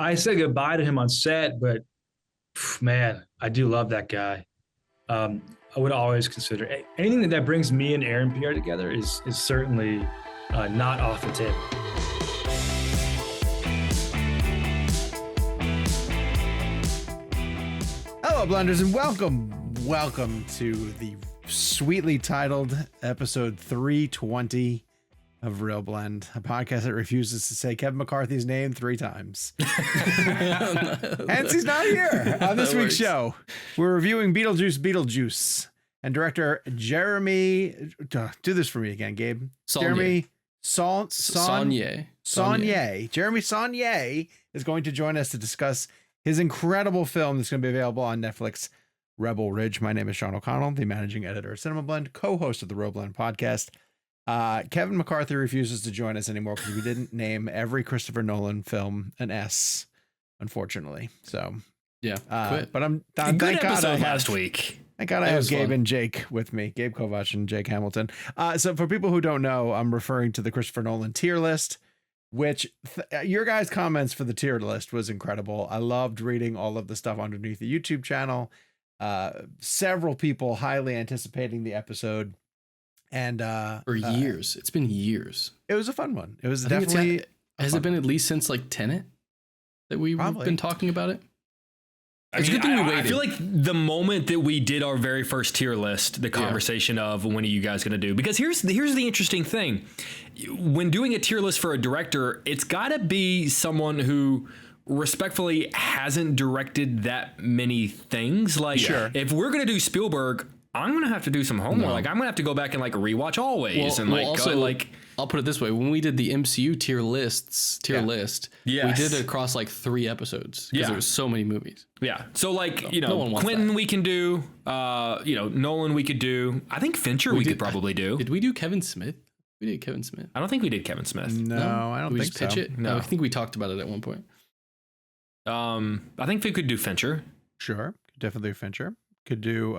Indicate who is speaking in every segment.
Speaker 1: I said goodbye to him on set, but man, I do love that guy. I would always consider anything that brings me and Aaron Pierre together is certainly not off the table.
Speaker 2: Hello, Blenders, and welcome to the sweetly titled episode 320 of ReelBlend, a podcast that refuses to say Kevin McCarthy's name 3 times. Hence, he's not here on this week's show. We're reviewing Beetlejuice, and director Jeremy. Do this for me again, Gabe.
Speaker 3: Saulnier.
Speaker 2: Jeremy Saulnier. Jeremy Saulnier is going to join us to discuss his incredible film that's going to be available on Netflix, Rebel Ridge. My name is Sean O'Connell, the managing editor of Cinema Blend, co-host of the ReelBlend podcast. Kevin McCarthy refuses to join us anymore because we didn't name every Christopher Nolan film an S, unfortunately. So
Speaker 3: yeah,
Speaker 2: but I'm
Speaker 4: good
Speaker 2: thank God
Speaker 4: episode last week.
Speaker 2: Thank God I have Gabe and Jake with me, Gabe Kovac and Jake Hamilton. So for people who don't know, I'm referring to the Christopher Nolan tier list, which your guys' comments for the tier list was incredible. I loved reading all of the stuff underneath the YouTube channel. Several people highly anticipating the episode. And
Speaker 3: for years, it's been years.
Speaker 2: It was a fun one. It was definitely.
Speaker 3: Has it been at least since like Tenet that we've been talking about it?
Speaker 4: It's a good thing we waited. I feel like the moment that we did our very first tier list, the conversation of when are you guys going to do? Because here's the interesting thing. When doing a tier list for a director, it's got to be someone who respectfully hasn't directed that many things. Like, if we're going to do Spielberg, I'm going to have to do some homework. Like, I'm going to have to go back and like rewatch Always.
Speaker 3: I'll put it this way. When we did the MCU tier list, we did it across like 3 episodes because there was so many movies.
Speaker 4: Yeah. So like, Quentin we can do, Nolan we could do. I think Fincher we could probably do.
Speaker 3: Did we do Kevin Smith? We did Kevin Smith.
Speaker 4: I don't think we did Kevin Smith.
Speaker 2: No, I don't think so.
Speaker 3: Pitch it?
Speaker 4: No.
Speaker 3: I think we talked about it at one point.
Speaker 4: I think we could do Fincher.
Speaker 2: Sure. Definitely Fincher. Could do,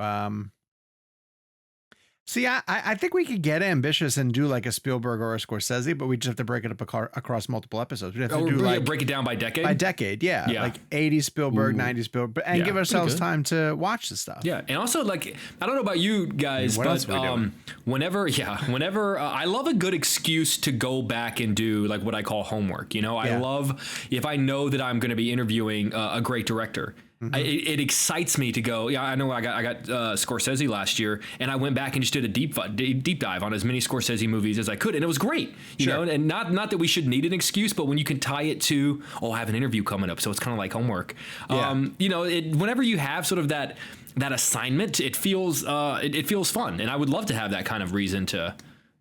Speaker 2: see, I think we could get ambitious and do like a Spielberg or a Scorsese, but we just have to break it up across multiple episodes. We have to do
Speaker 4: break it down by decade.
Speaker 2: By decade, yeah. Like 80s Spielberg, 90s Spielberg, and give ourselves time to watch the stuff.
Speaker 4: Yeah, and also like I don't know about you guys, but whenever I love a good excuse to go back and do like what I call homework. I love if I know that I'm going to be interviewing a great director. Mm-hmm. It excites me to go. Yeah, I know. I got Scorsese last year, and I went back and just did a deep dive on as many Scorsese movies as I could, and it was great. You know, and not that we should need an excuse, but when you can tie it to, I have an interview coming up, so it's kind of like homework. Yeah. Whenever you have sort of that assignment, it feels fun, and I would love to have that kind of reason to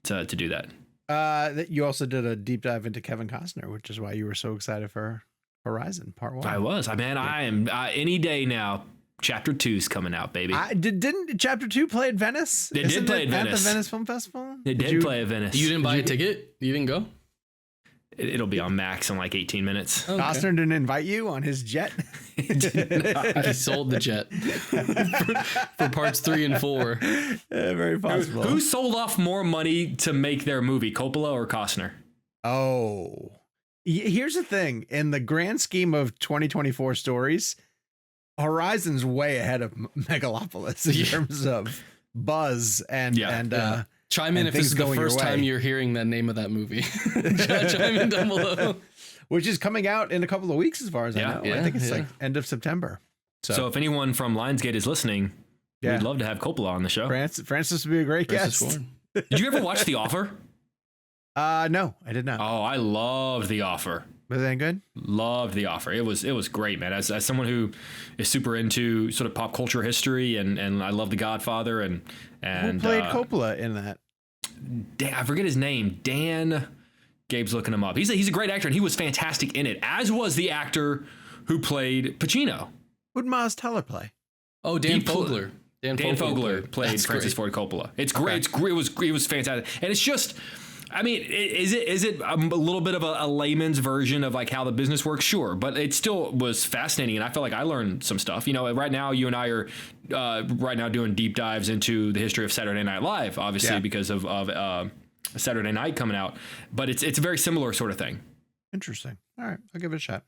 Speaker 4: do that.
Speaker 2: You also did a deep dive into Kevin Costner, which is why you were so excited for Horizon Part 1.
Speaker 4: I was. I am any day now. Chapter 2's coming out, baby.
Speaker 2: Didn't Chapter 2 play at Venice?
Speaker 4: It did play at Venice.
Speaker 2: At the Venice Film Festival?
Speaker 4: It did play at Venice.
Speaker 3: You didn't buy a ticket? You didn't go?
Speaker 4: It'll be on Max in like 18 minutes.
Speaker 2: Okay. Costner didn't invite you on his jet?
Speaker 3: He sold the jet for parts 3 and 4.
Speaker 2: Very possible.
Speaker 4: Who sold off more money to make their movie, Coppola or Costner?
Speaker 2: Oh. Here's the thing. In the grand scheme of 2024 stories, Horizon's way ahead of Megalopolis in terms of buzz and
Speaker 3: chime in if this is the first time you're hearing the name of that movie. Chime in down below.
Speaker 2: Which is coming out in a couple of weeks, as far as I know. I think it's like end of September. So if
Speaker 4: anyone from Lionsgate is listening, we'd love to have Coppola on the show.
Speaker 2: Francis would be a great guest.
Speaker 4: Did you ever watch The Offer?
Speaker 2: No, I did not.
Speaker 4: Oh, I loved The Offer.
Speaker 2: Was that good?
Speaker 4: Loved The Offer. It was great, man. As someone who is super into sort of pop culture history and I love The Godfather and
Speaker 2: who played Coppola in that?
Speaker 4: I forget his name. Dan. Gabe's looking him up. He's a great actor and he was fantastic in it. As was the actor who played Pacino.
Speaker 2: Who'd Miles Teller play?
Speaker 3: Oh, Dan Fogler.
Speaker 4: Dan Fogler played Francis Ford Coppola. It's great. It was fantastic, and it's just. I mean, is it a little bit of a layman's version of like how the business works? Sure, but it still was fascinating, and I felt like I learned some stuff. Right now you and I are right now doing deep dives into the history of Saturday Night Live, obviously because of Saturday Night coming out. But it's a very similar sort of thing.
Speaker 2: Interesting. All right, I'll give it a shot.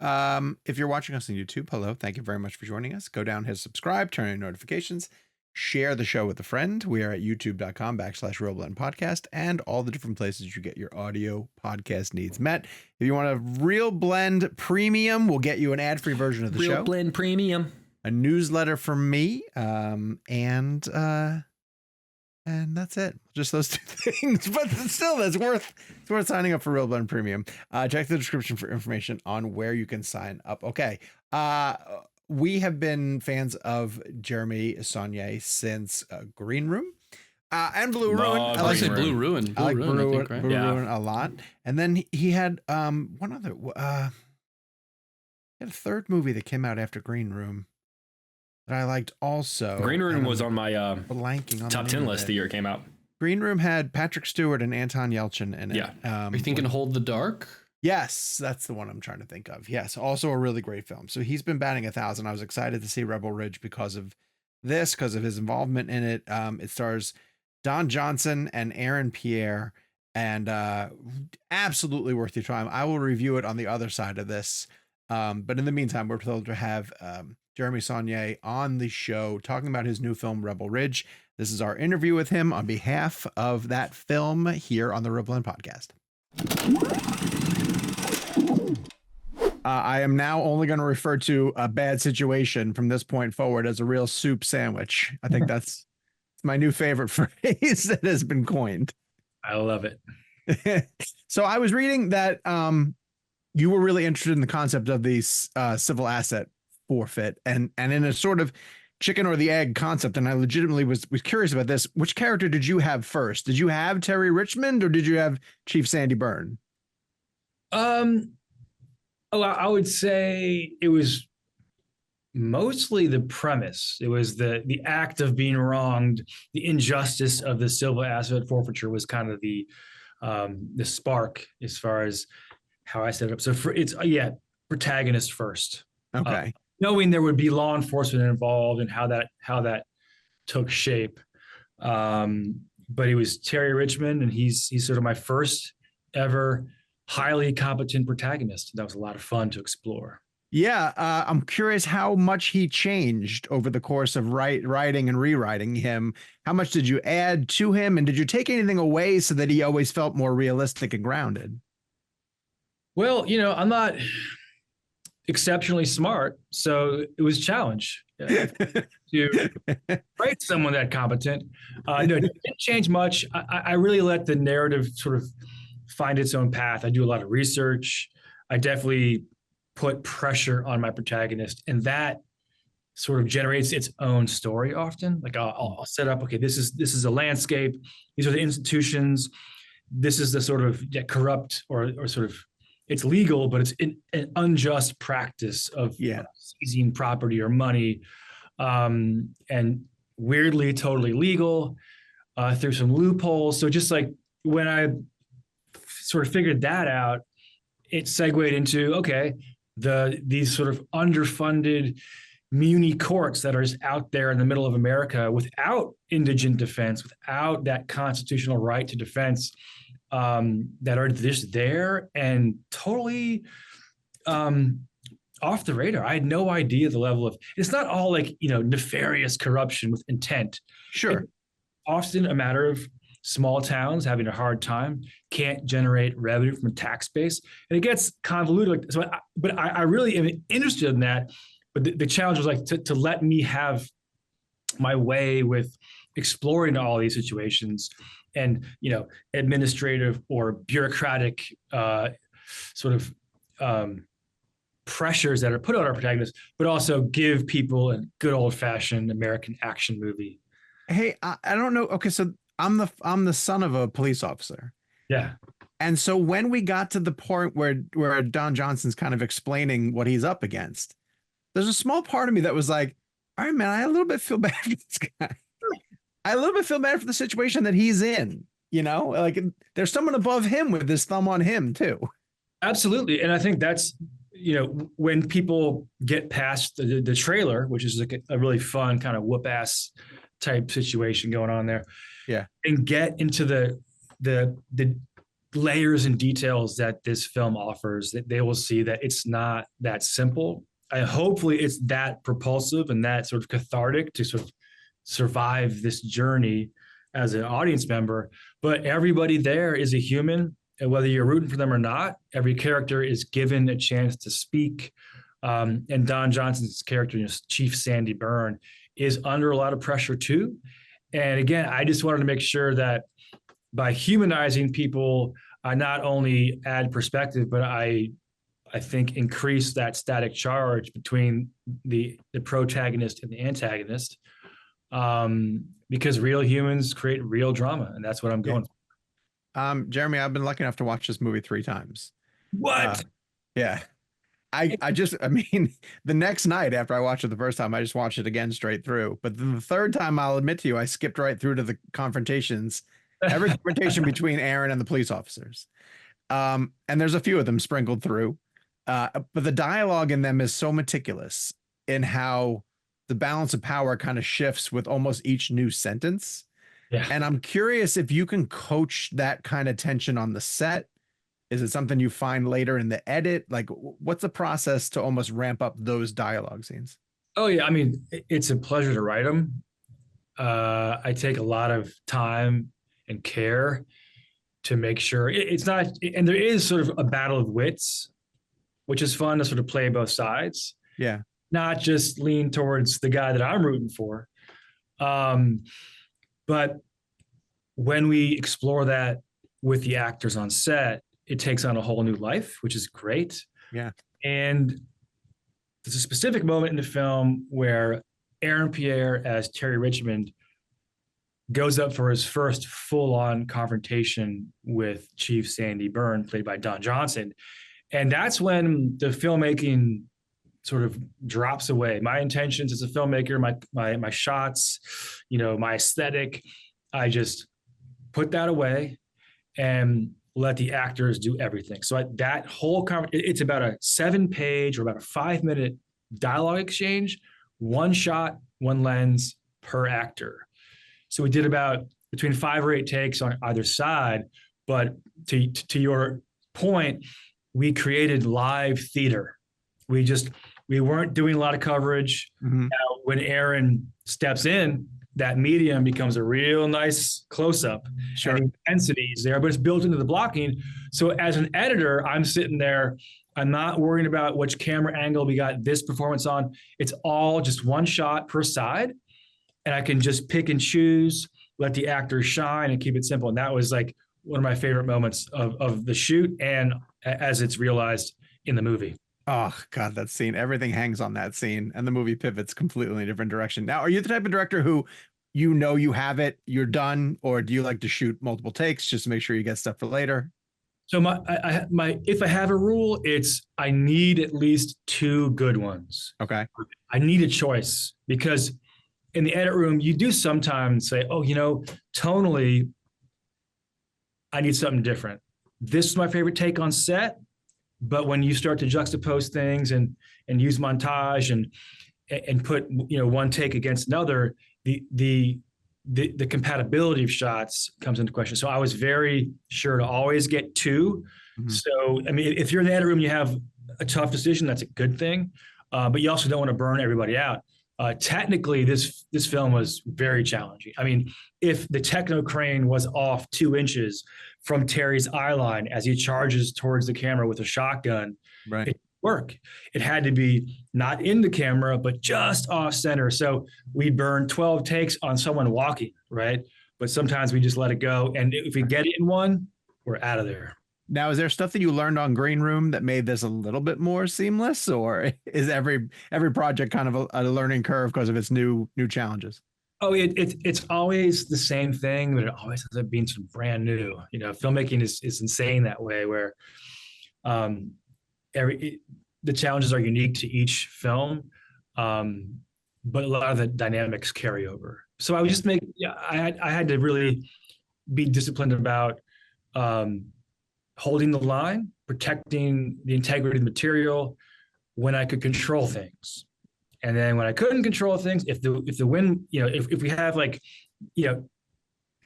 Speaker 2: If you're watching us on YouTube, hello, thank you very much for joining us. Go down, hit subscribe, turn on notifications, share the show with a friend. We are at youtube.com/ReelBlend Podcast and all the different places you get your audio podcast needs met. If you want a ReelBlend Premium, we'll get you an ad-free version of the show.
Speaker 4: ReelBlend Premium.
Speaker 2: A newsletter from me, and that's it. Just those two things, but still, it's worth signing up for ReelBlend Premium. Check the description for information on where you can sign up. Okay, we have been fans of Jeremy Saulnier since Green Room and Blue Ruin.
Speaker 3: I like Blue Ruin.
Speaker 2: I like Blue
Speaker 3: Ruin, right?
Speaker 2: Blue Ruin a lot. And then he had one other. He had a third movie that came out after Green Room that I liked also.
Speaker 4: Green Room was on my
Speaker 2: blanking on
Speaker 4: top 10 list the year it came out.
Speaker 2: Green Room had Patrick Stewart and Anton Yelchin in it.
Speaker 4: Yeah.
Speaker 3: Are you thinking Hold the Dark?
Speaker 2: Yes, that's the one I'm trying to think of. Yes, also a really great film. So he's been batting 1,000. I was excited to see Rebel Ridge because of this, because of his involvement in it. It stars Don Johnson and Aaron Pierre, and absolutely worth your time. I will review it on the other side of this. But in the meantime, we're thrilled to have Jeremy Saulnier on the show talking about his new film, Rebel Ridge. This is our interview with him on behalf of that film here on the ReelBlend Podcast. I am now only going to refer to a bad situation from this point forward as a real soup sandwich. I think that's my new favorite phrase that has been coined.
Speaker 1: I love it.
Speaker 2: So I was reading that you were really interested in the concept of these civil asset forfeit and in a sort of chicken or the egg concept. And I legitimately was curious about this. Which character did you have first? Did you have Terry Richmond or did you have Chief Sandy Byrne?
Speaker 1: I would say it was mostly the premise. It was the act of being wronged, the injustice of the civil asset forfeiture was kind of the spark as far as how I set it up. So protagonist first.
Speaker 2: Okay.
Speaker 1: Knowing there would be law enforcement involved and how that took shape. But it was Terry Richmond, and he's sort of my first ever highly competent protagonist. That was a lot of fun to explore.
Speaker 2: Yeah, I'm curious how much he changed over the course of writing and rewriting him. How much did you add to him, and did you take anything away so that he always felt more realistic and grounded?
Speaker 1: Well, I'm not exceptionally smart, so it was a challenge to write someone that competent. No, it didn't change much. I really let the narrative sort of find its own path. I do a lot of research. I definitely put pressure on my protagonist, and that sort of generates its own story often. Like I'll set up, okay, this is a landscape. These are the institutions. This is the sort of corrupt or sort of, it's legal, but it's an unjust practice of seizing property or money, and weirdly totally legal through some loopholes. So just like when I sort of figured that out, it segued into, okay, these sort of underfunded muni courts that are just out there in the middle of America without indigent defense, without that constitutional right to defense, that are just there and totally off the radar. I had no idea the level of, it's not all like, nefarious corruption with intent.
Speaker 2: Sure.
Speaker 1: It's often a matter of small towns having a hard time, can't generate revenue from a tax base, and it gets convoluted. But I really am interested in that. But the challenge was like to let me have my way with exploring all these situations and, administrative or bureaucratic sort of pressures that are put on our protagonists, but also give people a good old fashioned American action movie.
Speaker 2: Hey, I don't know. Okay, so I'm the son of a police officer.
Speaker 1: Yeah.
Speaker 2: And so when we got to the point where Don Johnson's kind of explaining what he's up against, there's a small part of me that was like, all right, man, I a little bit feel bad for this guy. I a little bit feel bad for the situation that he's in, like there's someone above him with his thumb on him too.
Speaker 1: Absolutely. And I think that's, when people get past the trailer, which is like a really fun kind of whoop ass type situation going on there.
Speaker 2: Yeah.
Speaker 1: And get into the layers and details that this film offers, that they will see that it's not that simple. Hopefully it's that propulsive and that sort of cathartic to sort of survive this journey as an audience member. But everybody there is a human, and whether you're rooting for them or not, every character is given a chance to speak. And Don Johnson's character, Chief Sandy Byrne, is under a lot of pressure too. And again, I just wanted to make sure that by humanizing people, I not only add perspective, but I think increase that static charge between the protagonist and the antagonist, because real humans create real drama, and that's what I'm going for.
Speaker 2: Jeremy, I've been lucky enough to watch this movie 3 times.
Speaker 1: What?
Speaker 2: Yeah. I mean, the next night after I watched it the first time, I just watched it again straight through. But then the third time, I'll admit to you, I skipped right through to the confrontations, every confrontation between Aaron and the police officers. And there's a few of them sprinkled through. But the dialogue in them is so meticulous in how the balance of power kind of shifts with almost each new sentence.
Speaker 1: Yeah.
Speaker 2: And I'm curious if you can coach that kind of tension on the set. Is it something you find later in the edit? Like, what's the process to almost ramp up those dialogue scenes?
Speaker 1: Oh, yeah. I mean, it's a pleasure to write them. I take a lot of time and care to make sure it's not, and there is sort of a battle of wits, which is fun to sort of play both sides.
Speaker 2: Yeah.
Speaker 1: Not just lean towards the guy that I'm rooting for. But when we explore that with the actors on set, it takes on a whole new life, which is great.
Speaker 2: Yeah.
Speaker 1: And there's a specific moment in the film where Aaron Pierre as Terry Richmond goes up for his first full-on confrontation with Chief Sandy Byrne, played by Don Johnson. And that's when the filmmaking sort of drops away. My intentions as a filmmaker, my shots, my aesthetic, I just put that away and let the actors do everything. So that whole it's about a 7-page or about a 5-minute dialogue exchange, one shot, one lens per actor. So we did about between 5 or 8 takes on either side. But to your point, we created live theater. We weren't doing a lot of coverage.
Speaker 2: Mm-hmm.
Speaker 1: Now, when Aaron steps in, that medium becomes a real nice close-up.
Speaker 2: Sure.
Speaker 1: And the intensity is there, but it's built into the blocking. So as an editor, I'm sitting there, I'm not worrying about which camera angle we got this performance on. It's all just one shot per side. And I can just pick and choose, let the actors shine and keep it simple. And that was like one of my favorite moments of the shoot and as it's realized in the movie.
Speaker 2: Oh God, that scene, everything hangs on that scene and the movie pivots completely in a different direction. Now, are you the type of director who, you have it, you're done, or do you like to shoot multiple takes just to make sure you get stuff for later?
Speaker 1: So if I have a rule, it's I need at least 2 good ones.
Speaker 2: Okay.
Speaker 1: I need a choice because in the edit room, you do sometimes say, oh, tonally, I need something different. This is my favorite take on set. But when you start to juxtapose things and use montage and put one take against another, the compatibility of shots comes into question. So I was very sure to always get 2. Mm-hmm. So I mean, if you're in the edit room, you have a tough decision. That's a good thing, but you also don't want to burn everybody out. Technically, this film was very challenging. I mean, if the techno crane was off 2 inches from Terry's eye line as he charges towards the camera with a shotgun,
Speaker 2: right,
Speaker 1: it didn't work. It had to be not in the camera, but just off center. So we burned 12 takes on someone walking, right? But sometimes we just let it go. And if we get it in one, we're out of there.
Speaker 2: Now, is there stuff that you learned on Green Room that made this a little bit more seamless, or is every project kind of a learning curve because of its new challenges?
Speaker 1: Oh, it's always the same thing, but it always ends up being some brand new. Filmmaking is insane that way, where the challenges are unique to each film, but a lot of the dynamics carry over. So I would just I had to really be disciplined about holding the line, protecting the integrity of the material when I could control things. And then when I couldn't control things, if the wind, if we have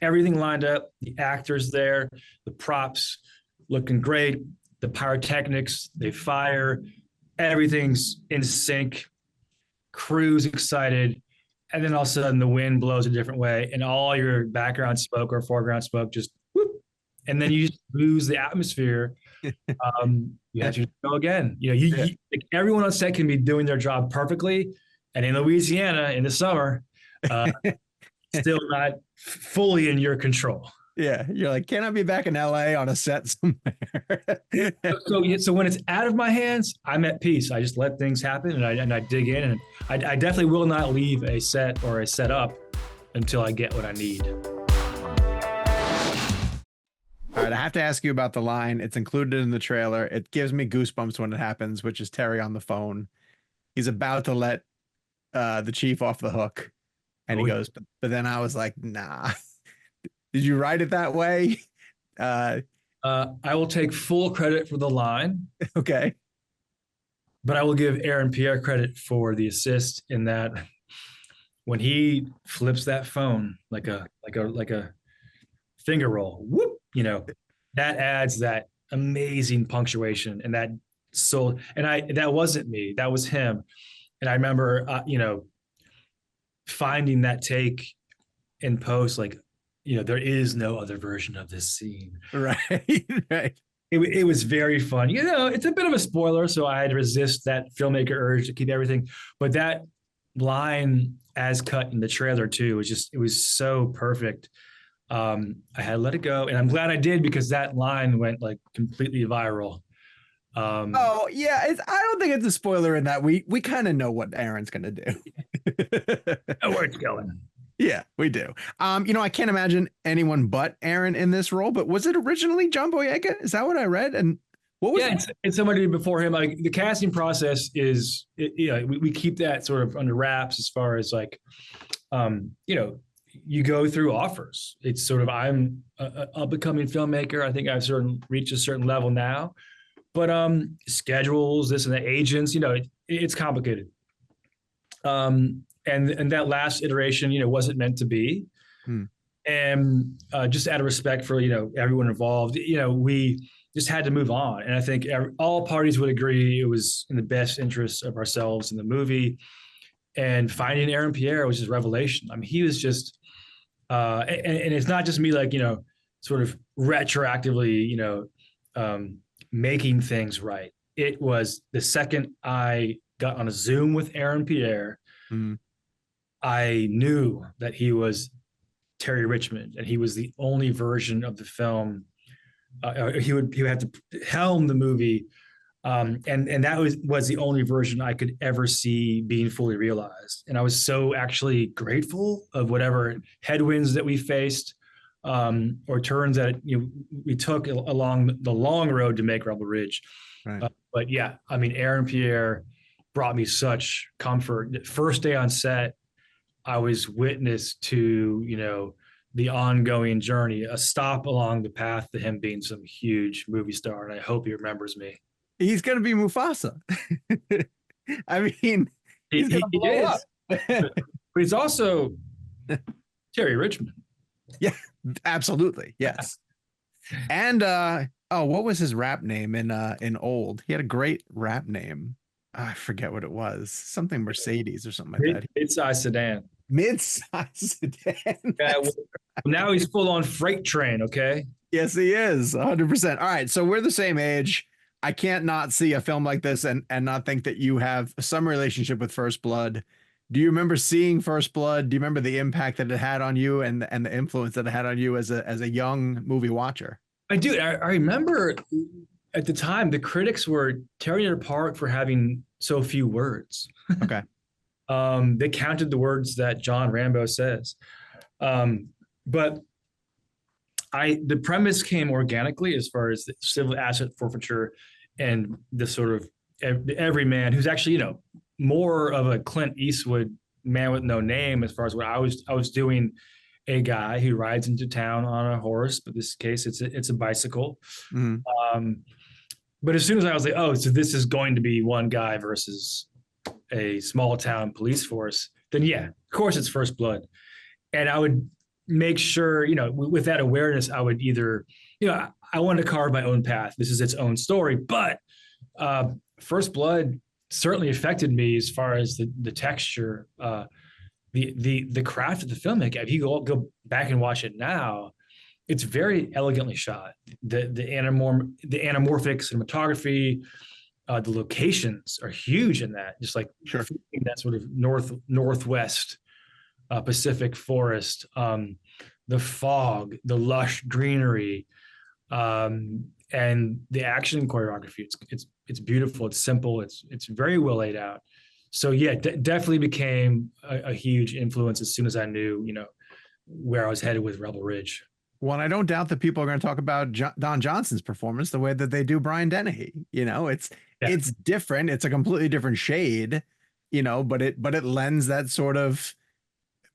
Speaker 1: everything lined up, the actors there, the props, looking great. The pyrotechnics, they fire, everything's in sync. Crew's excited. And then all of a sudden the wind blows a different way and all your background smoke or foreground smoke just whoop, and then you just lose the atmosphere. You have to go again. Like everyone on set can be doing their job perfectly. And in Louisiana in the summer, still not fully in your control.
Speaker 2: Yeah. You're like, can I be back in LA on a set somewhere?
Speaker 1: So when it's out of my hands, I'm at peace. I just let things happen and I dig in, and I definitely will not leave a set or a setup until I get what I need.
Speaker 2: All right, I have to ask you about the line. It's included in the trailer. It gives me goosebumps when it happens, which is Terry on the phone. He's about to let the chief off the hook. And he goes, but then I was like, nah. Did you write it that way?
Speaker 1: I will take full credit for the line.
Speaker 2: Okay.
Speaker 1: But I will give Aaron Pierre credit for the assist in that when he flips that phone like a finger roll, whoop, that adds that amazing punctuation and that that wasn't me, that was him. And I remember, finding that take in post, like, there is no other version of this scene.
Speaker 2: Right. Right.
Speaker 1: It was very fun. It's a bit of a spoiler, so I had to resist that filmmaker urge to keep everything. But that line as cut in the trailer too, it was so perfect. I had to let it go, and I'm glad I did because that line went like completely viral.
Speaker 2: Oh yeah, I don't think it's a spoiler in that we kind of know what Aaron's gonna do.
Speaker 1: Where it's going.
Speaker 2: Yeah, we do. I can't imagine anyone but Aaron in this role. But was it originally John Boyega? Is that what I read? And what was?
Speaker 1: Yeah, it's somebody before him. Like the casting process is, we keep that sort of under wraps as far as like, you go through offers. It's sort of I'm a becoming filmmaker. I think I've reached a certain level now, but schedules, this and the agents, it's complicated. And that last iteration, wasn't meant to be. And just out of respect for, everyone involved, we just had to move on. And I think all parties would agree it was in the best interest of ourselves in the movie. And finding Aaron Pierre was just revelation. I mean, he was just, and it's not just me, like, sort of retroactively, making things right. It was the second I got on a Zoom with Aaron Pierre, I knew that he was Terry Richmond, and he was the only version of the film. He would have to helm the movie, and that was the only version I could ever see being fully realized. And I was so actually grateful of whatever headwinds that we faced, or turns that we took along the long road to make Rebel Ridge.
Speaker 2: Right.
Speaker 1: But yeah, I mean, Aaron Pierre brought me such comfort. First day on set, I was witness to, the ongoing journey, a stop along the path to him being some huge movie star. And I hope he remembers me.
Speaker 2: He's going to be Mufasa. I mean, he's going to blow up.
Speaker 1: But he's also Terry Richmond.
Speaker 2: Yeah, absolutely. Yes. And, what was his rap name in Old? He had a great rap name. I forget what it was. Something Mercedes or something like that.
Speaker 1: Mid-size sedan.
Speaker 2: Mid-size sedan.
Speaker 1: Yeah, well, now he's full on freight train. Okay.
Speaker 2: Yes, he is 100%. All right. So we're the same age. I can't not see a film like this and not think that you have some relationship with First Blood. Do you remember seeing First Blood? Do you remember the impact that it had on you and the influence that it had on you as a young movie watcher?
Speaker 1: I do. I remember at the time, the critics were tearing it apart for having so few words.
Speaker 2: Okay.
Speaker 1: They counted the words that John Rambo says. But the premise came organically as far as the civil asset forfeiture and the sort of every man who's actually, more of a Clint Eastwood man with no name as far as what I was doing. A guy who rides into town on a horse, but in this case it's a bicycle. But as soon as I was like, oh, so this is going to be one guy versus a small town police force, then yeah, of course it's First Blood. And I would make sure, with that awareness, I would either, I wanted to carve my own path. This is its own story, but First Blood certainly affected me as far as the texture, the craft of the filmmaking. If you go back and watch it now, it's very elegantly shot. The anamorphic cinematography, the locations are huge in that. Just like that sort of northwest Pacific forest, the fog, the lush greenery, and the action choreography. It's beautiful. It's simple. It's very well laid out. So yeah, definitely became a huge influence as soon as I knew, where I was headed with Rebel Ridge.
Speaker 2: Well, I don't doubt that people are going to talk about Don Johnson's performance the way that they do Brian Dennehy. It's different. It's a completely different shade, but it lends that sort of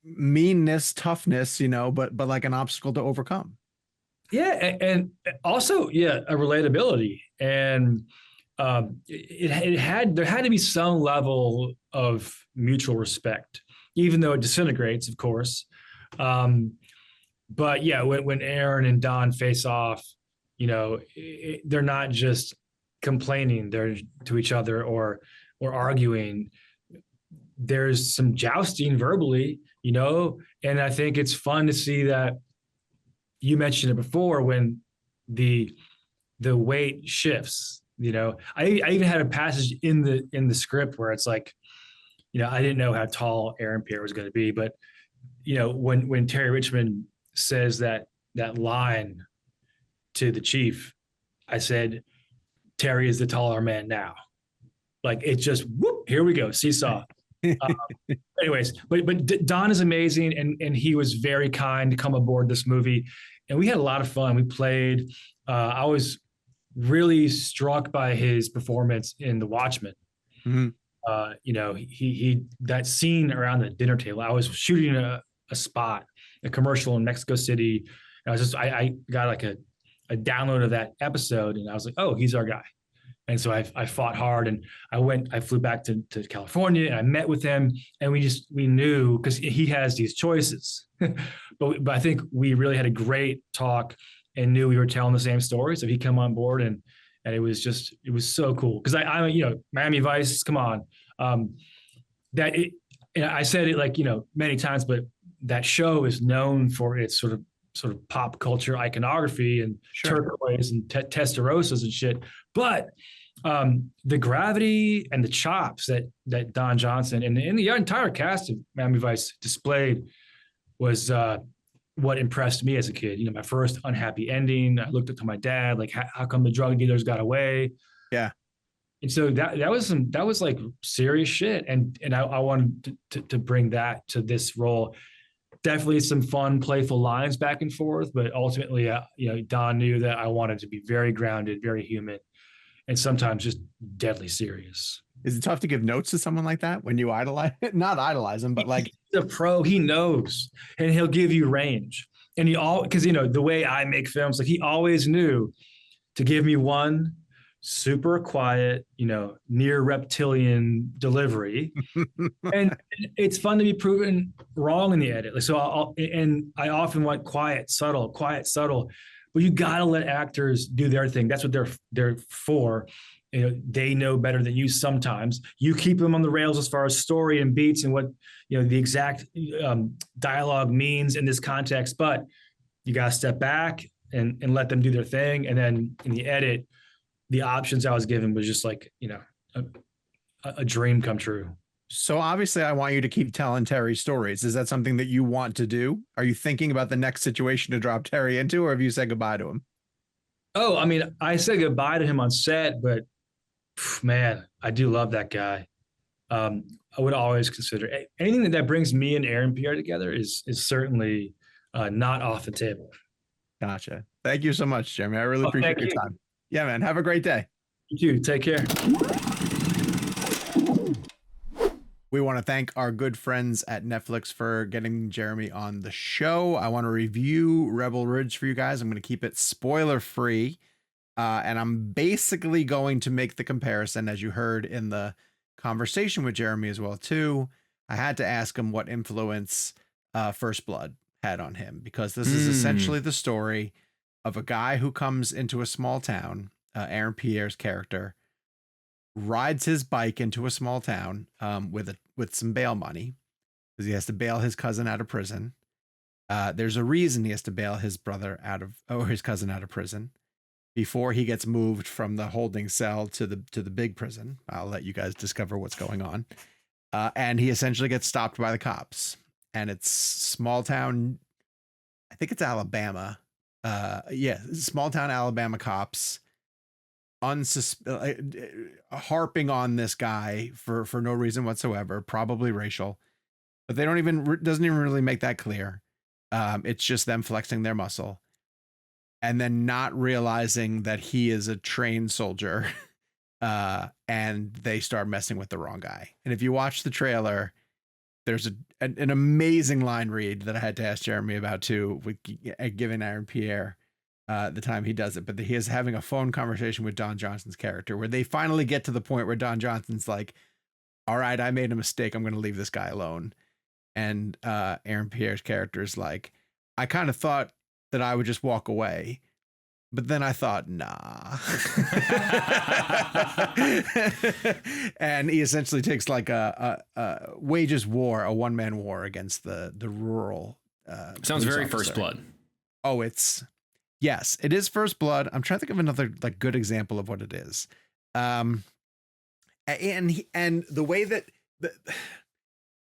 Speaker 2: meanness, toughness, but like an obstacle to overcome.
Speaker 1: Yeah, and also a relatability, and there had to be some level of mutual respect, even though it disintegrates, of course. But yeah, when Aaron and Don face off, they're not just complaining to each other or arguing. There's some jousting verbally, and I think it's fun to see that. You mentioned it before when the weight shifts. I even had a passage in the script where it's like, I didn't know how tall Aaron Pierre was going to be, but when Terry Richmond says that line to the chief, I said, Terry is the taller man now. Like it just whoop, here we go, seesaw. Anyways, but Don is amazing, and he was very kind to come aboard this movie, and we had a lot of fun. We played. I was really struck by his performance in The Watchmen. Mm-hmm. He that scene around the dinner table. I was shooting a spot, a commercial in Mexico City. I got like a download of that episode, and I was like, oh, he's our guy. And so I fought hard, and I flew back to California, and I met with him, and we knew, because he has these choices, but I think we really had a great talk and knew we were telling the same story. So he came on board, and it was so cool. Cause I Miami Vice, come on. I said it like, many times, but that show is known for its sort of pop culture iconography and turquoise and Testarosas and shit. But the gravity and the chops that Don Johnson and the entire cast of Miami Vice displayed was what impressed me as a kid. My first unhappy ending. I looked up to my dad, like, how come the drug dealers got away?
Speaker 2: Yeah.
Speaker 1: And so that was like serious shit. And I wanted to bring that to this role. Definitely some fun, playful lines back and forth, but ultimately, Don knew that I wanted to be very grounded, very human, and sometimes just deadly serious.
Speaker 2: Is it tough to give notes to someone like that when you not idolize him, but like
Speaker 1: he's a pro, he knows, and he'll give you range. And because the way I make films, like he always knew to give me one super quiet, near reptilian delivery. And it's fun to be proven wrong in the edit. Like, so I often want quiet, subtle, but you got to let actors do their thing. That's what they're for. They know better than you sometimes. You keep them on the rails as far as story and beats and what, the exact dialogue means in this context, but you got to step back and let them do their thing. And then in the edit, the options I was given was just like, a dream come true.
Speaker 2: So obviously I want you to keep telling Terry stories. Is that something that you want to do? Are you thinking about the next situation to drop Terry into, or have you said goodbye to him?
Speaker 1: Oh, I mean, I said goodbye to him on set, but man, I do love that guy. I would always consider anything that brings me and Aaron Pierre together is certainly not off the table.
Speaker 2: Gotcha. Thank you so much, Jeremy. I really appreciate your time. Yeah, man. Have a great day.
Speaker 1: You too. Take care.
Speaker 2: We want to thank our good friends at Netflix for getting Jeremy on the show. I want to review Rebel Ridge for you guys. I'm going to keep it spoiler free. And I'm basically going to make the comparison, as you heard in the conversation with Jeremy as well, too. I had to ask him what influence First Blood had on him, because this is essentially the story of a guy who comes into a small town. Aaron Pierre's character rides his bike into a small town with some bail money because he has to bail his cousin out of prison. There's a reason he has to bail his his cousin out of prison before he gets moved from the holding cell to the big prison. I'll let you guys discover what's going on. And he essentially gets stopped by the cops, and it's small town. I think it's Alabama. Small town Alabama cops harping on this guy for no reason whatsoever, probably racial, but they doesn't even really make that clear. It's just them flexing their muscle and then not realizing that he is a trained soldier. And they start messing with the wrong guy. And if you watch the trailer, there's an amazing line read that I had to ask Jeremy about too, with giving Aaron Pierre the time he does it. But he is having a phone conversation with Don Johnson's character where they finally get to the point where Don Johnson's like, all right, I made a mistake. I'm going to leave this guy alone. And Aaron Pierre's character is like, I kind of thought that I would just walk away, but then I thought, nah. And he essentially takes like a wages war, a one-man war against the rural.
Speaker 4: Sounds very First Blood.
Speaker 2: Oh, yes, it is First Blood. I'm trying to think of another like good example of what it is. And the way that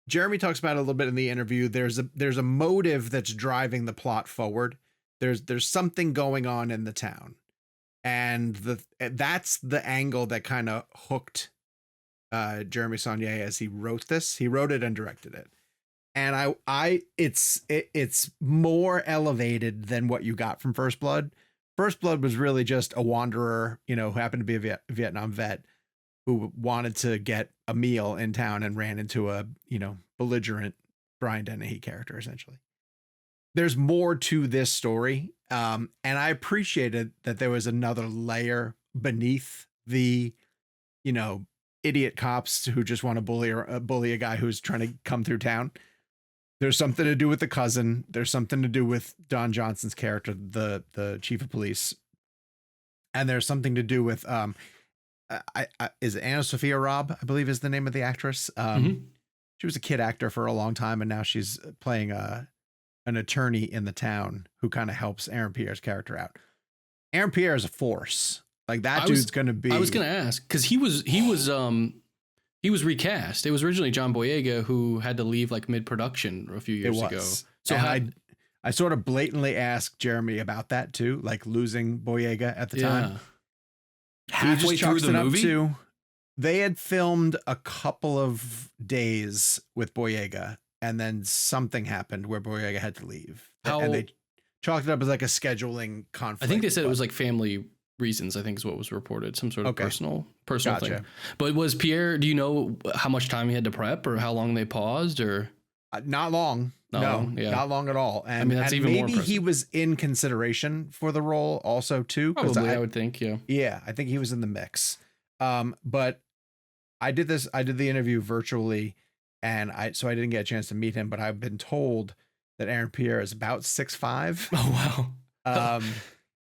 Speaker 2: Jeremy talks about it a little bit in the interview, there's a motive that's driving the plot forward. There's something going on in the town, and that's the angle that kind of hooked Jeremy Saulnier as he wrote this. He wrote it and directed it, and it's more elevated than what you got from First Blood. First Blood was really just a wanderer, who happened to be a Vietnam vet who wanted to get a meal in town and ran into a belligerent Brian Dennehy character essentially. There's more to this story. And I appreciated that there was another layer beneath the, idiot cops who just want to bully a guy who's trying to come through town. There's something to do with the cousin. There's something to do with Don Johnson's character, the chief of police. And there's something to do with, is it AnnaSophia Robb, I believe is the name of the actress. She was a kid actor for a long time, and now she's playing an attorney in the town who kind of helps Aaron Pierre's character out. Aaron Pierre is a force. Like dude's going to be.
Speaker 3: I was going to ask because he was recast. It was originally John Boyega who had to leave like mid-production a few years ago.
Speaker 2: So I sort of blatantly asked Jeremy about that too, like losing Boyega at the time.
Speaker 4: Halfway through the movie,
Speaker 2: they had filmed a couple of days with Boyega. And then something happened where Boyega had to leave. And they chalked it up as like a scheduling conflict.
Speaker 3: I think they said it was like family reasons, I think is what was reported. Some sort of personal thing. But was Pierre, do you know how much time he had to prep or how long they paused or?
Speaker 2: Not long. No, not long at all. And,
Speaker 3: that's even more impressive.
Speaker 2: He was in consideration for the role also too.
Speaker 3: Probably, I would think, yeah.
Speaker 2: Yeah, I think he was in the mix. But I did the interview virtually. And so I didn't get a chance to meet him, but I've been told that Aaron Pierre is about 6'5".
Speaker 3: Oh, wow.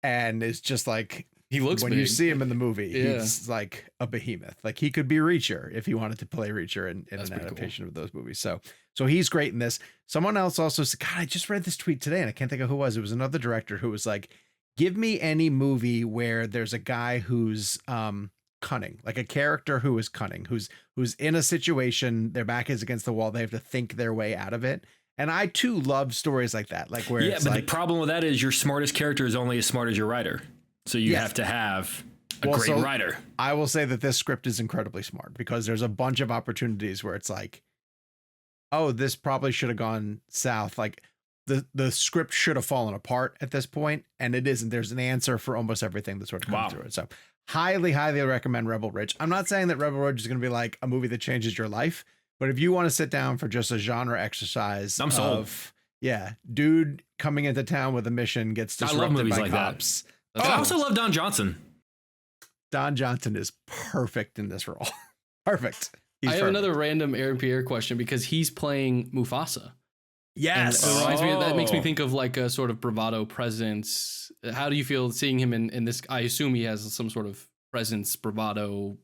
Speaker 2: And it's just like,
Speaker 3: he looks
Speaker 2: when
Speaker 3: big.
Speaker 2: You see him in the movie, he's like a behemoth. Like he could be Reacher if he wanted to play Reacher in an adaptation of those movies. So he's great in this. Someone else also said, God, I just read this tweet today and I can't think of who it was. It was another director who was like, give me any movie where there's a guy who's, cunning, like a character who is cunning, who's in a situation, their back is against the wall, they have to think their way out of it. And I too love stories like that, like where
Speaker 4: but the problem with that is your smartest character is only as smart as your writer, so you have to have a great writer.
Speaker 2: I will say that this script is incredibly smart because there's a bunch of opportunities where it's like, oh, this probably should have gone south, like the script should have fallen apart at this point, and it isn't. There's an answer for almost everything that's sort of come through it. So highly recommend Rebel Ridge. I'm not saying that Rebel Ridge is going to be like a movie that changes your life, but if you want to sit down for just a genre exercise,
Speaker 4: I'm sold.
Speaker 2: Dude coming into town with a mission gets disrupted
Speaker 4: I love movies
Speaker 2: by
Speaker 4: like
Speaker 2: cops.
Speaker 4: I also love Don Johnson.
Speaker 2: Don Johnson is perfect in this role. Perfect.
Speaker 3: I have another random Aaron Pierre question because he's playing Mufasa.
Speaker 2: Yes.
Speaker 3: And it reminds me, that makes me think of like a sort of bravado presence. How do you feel seeing him in this? I assume he has some sort of presence, bravado,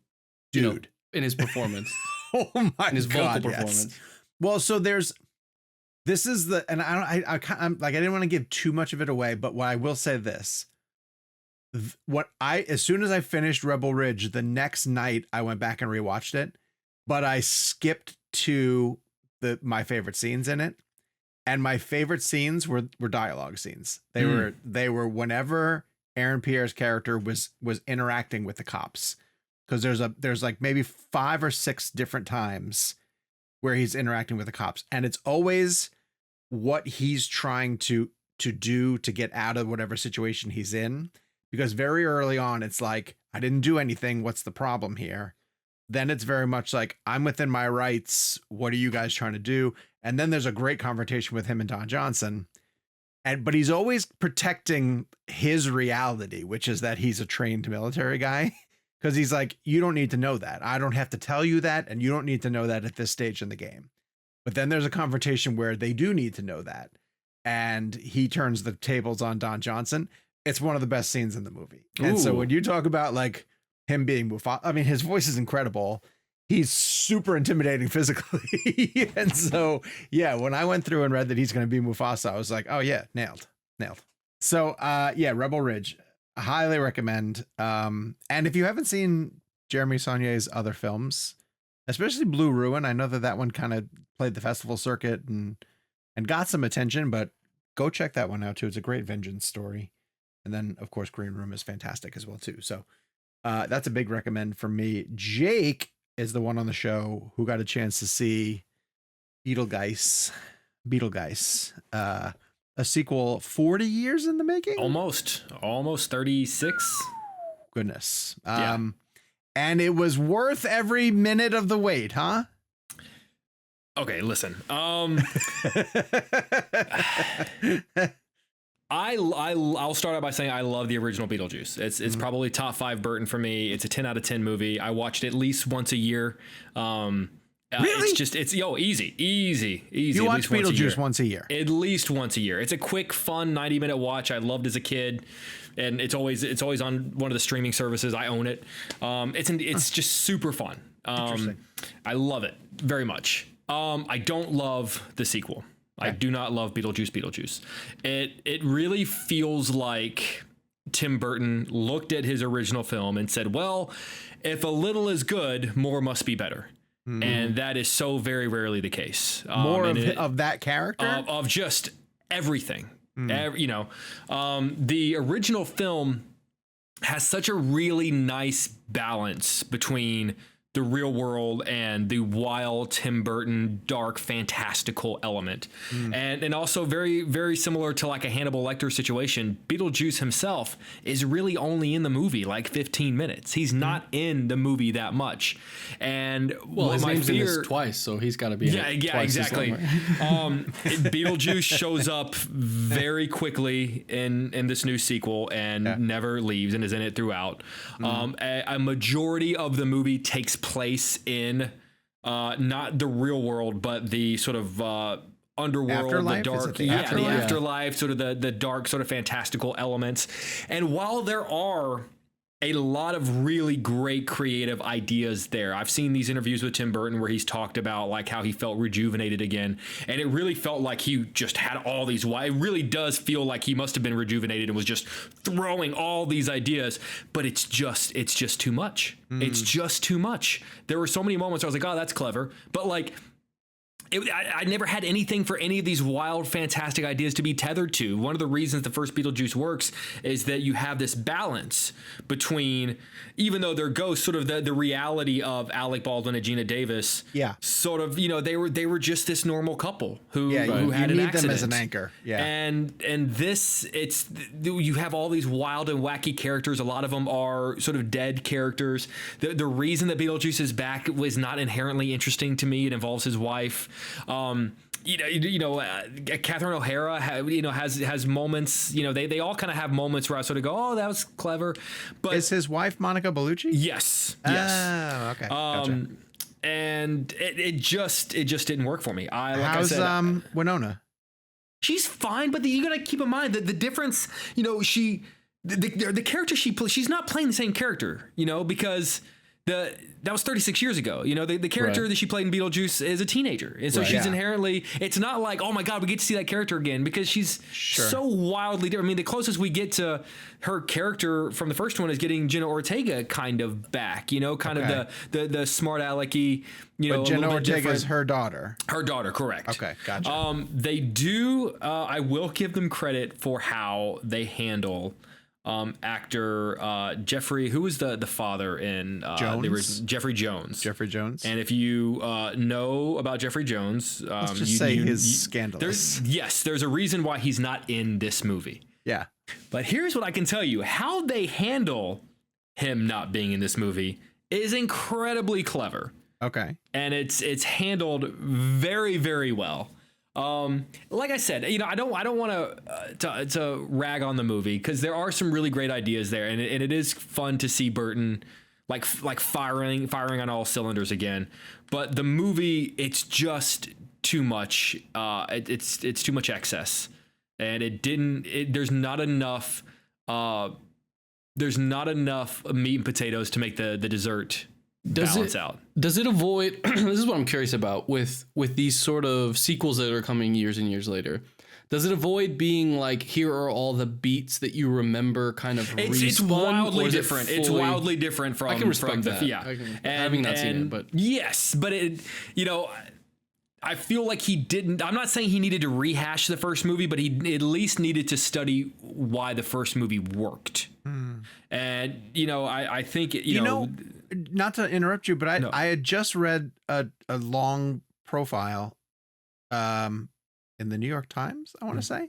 Speaker 2: dude,
Speaker 3: in his performance.
Speaker 2: Oh my
Speaker 3: in his vocal
Speaker 2: God,
Speaker 3: performance.
Speaker 2: Yes. Well, so this is the, and I'm like, I didn't want to give too much of it away, but what I will say this, as soon as I finished Rebel Ridge, the next night I went back and rewatched it, but I skipped to my favorite scenes in it. And my favorite scenes were dialogue scenes. They were whenever Aaron Pierre's character was interacting with the cops. Because there's like maybe 5 or 6 different times where he's interacting with the cops, and it's always what he's trying to do to get out of whatever situation he's in. Because very early on, it's like, I didn't do anything. What's the problem here? Then it's very much like, I'm within my rights. What are you guys trying to do? And then there's a great confrontation with him and Don Johnson. But he's always protecting his reality, which is that he's a trained military guy. Because he's like, you don't need to know that. I don't have to tell you that. And you don't need to know that at this stage in the game. But then there's a confrontation where they do need to know that. And he turns the tables on Don Johnson. It's one of the best scenes in the movie. Ooh. And so when you talk about like him being Mufasa, I mean, his voice is incredible. He's super intimidating physically. And so, yeah, when I went through and read that he's going to be Mufasa, I was like, oh yeah, nailed. So, yeah, Rebel Ridge. I highly recommend. And if you haven't seen Jeremy Saulnier's other films, especially Blue Ruin, I know that one kind of played the festival circuit and got some attention, but go check that one out too. It's a great vengeance story. And then of course Green Room is fantastic as well too. So that's a big recommend for me. Jake is the one on the show who got a chance to see Beetlejuice, a sequel 40 years in the making?
Speaker 4: Almost 36.
Speaker 2: Goodness. Yeah. And it was worth every minute of the wait, huh?
Speaker 4: Okay, listen. I'll start out by saying I love the original Beetlejuice. It's probably top 5 Burton for me. It's a 10 out of 10 movie. I watched it at least once a year.
Speaker 2: Really?
Speaker 4: It's easy.
Speaker 2: You watch Beetlejuice once a year?
Speaker 4: At least once a year. It's a quick, fun 90-minute watch. I loved as a kid, and it's always on one of the streaming services. I own it. It's just super fun. I love it very much. I don't love the sequel. Okay. I do not love Beetlejuice. It really feels like Tim Burton looked at his original film and said, well, if a little is good, more must be better. Mm-hmm. And that is so very rarely the case.
Speaker 2: More of that character?
Speaker 4: Of just everything. The original film has such a really nice balance between the real world and the wild Tim Burton dark fantastical element. And also very, very similar to like a Hannibal Lecter situation. Beetlejuice himself is really only in the movie like 15 minutes. He's not in the movie that much. And
Speaker 3: his name's in this twice, so he's got to be
Speaker 4: twice exactly. Beetlejuice shows up very quickly in this new sequel and never leaves and is in it throughout. A majority of the movie takes place in not the real world, but the sort of underworld,
Speaker 2: afterlife?
Speaker 4: The dark, the afterlife, sort of the dark, sort of fantastical elements. And while there are a lot of really great creative ideas there. I've seen these interviews with Tim Burton where he's talked about like how he felt rejuvenated again. And it really felt like he just had all these, it really does feel like he must have been rejuvenated and was just throwing all these ideas, but it's just too much. It's just too much. There were so many moments where I was like, oh, that's clever. But like, I never had anything for any of these wild, fantastic ideas to be tethered to. One of the reasons the first Beetlejuice works is that you have this balance between, even though they're ghosts, sort of the reality of Alec Baldwin and Gina Davis. Yeah. Sort of, they were just this normal couple who had an accident. You need them as
Speaker 2: an anchor. Yeah.
Speaker 4: And this, you have all these wild and wacky characters. A lot of them are sort of dead characters. The reason that Beetlejuice is back was not inherently interesting to me. It involves his wife. Catherine O'Hara has moments, they all kind of have moments where I sort of go, oh, that was clever. But
Speaker 2: is his wife Monica Bellucci?
Speaker 4: Yes.
Speaker 2: Oh, okay. Gotcha.
Speaker 4: And it just didn't work for me.
Speaker 2: How's Winona?
Speaker 4: she's fine, but you got to keep in mind that the difference, you know, the character she plays, she's not playing the same character, you know, because that was 36 years ago. You know, the character that she played in Beetlejuice is a teenager. And so she's inherently, it's not like, oh my God, we get to see that character again, because she's so wildly different. I mean, the closest we get to her character from the first one is getting Jenna Ortega kind of back, you know, kind of the smart alecky, you know.
Speaker 2: But Jenna Ortega is her daughter.
Speaker 4: Her daughter, correct.
Speaker 2: Okay, gotcha.
Speaker 4: They do, I will give them credit for how they handle actor Jeffrey, who was the father in Jeffrey Jones. Jeffrey Jones. And if you know about Jeffrey Jones,
Speaker 2: let's just say he's scandalous.
Speaker 4: There's a reason why he's not in this movie.
Speaker 2: Yeah.
Speaker 4: But here's what I can tell you: how they handle him not being in this movie is incredibly clever.
Speaker 2: Okay.
Speaker 4: And it's handled very, very well. Like I said, you know, I don't want to rag on the movie, because there are some really great ideas there, and it is fun to see Burton like firing on all cylinders again. But the movie, it's just too much. It's too much excess, and there's not enough meat and potatoes to make the dessert balance out.
Speaker 3: Does it avoid, this is what I'm curious about with these sort of sequels that are coming years and years later. Does it avoid being like, here are all the beats that you remember kind of
Speaker 4: it's wildly different. It's wildly different from,
Speaker 3: I can respect
Speaker 4: from
Speaker 3: that.
Speaker 4: Having
Speaker 3: not seen it, but
Speaker 4: yes, but it, you know, I feel like he didn't, I'm not saying he needed to rehash the first movie, but he at least needed to study why the first movie worked. And, you know, I think, you know,
Speaker 2: not to interrupt you, but I had just read a long profile in the New York Times, I want to say,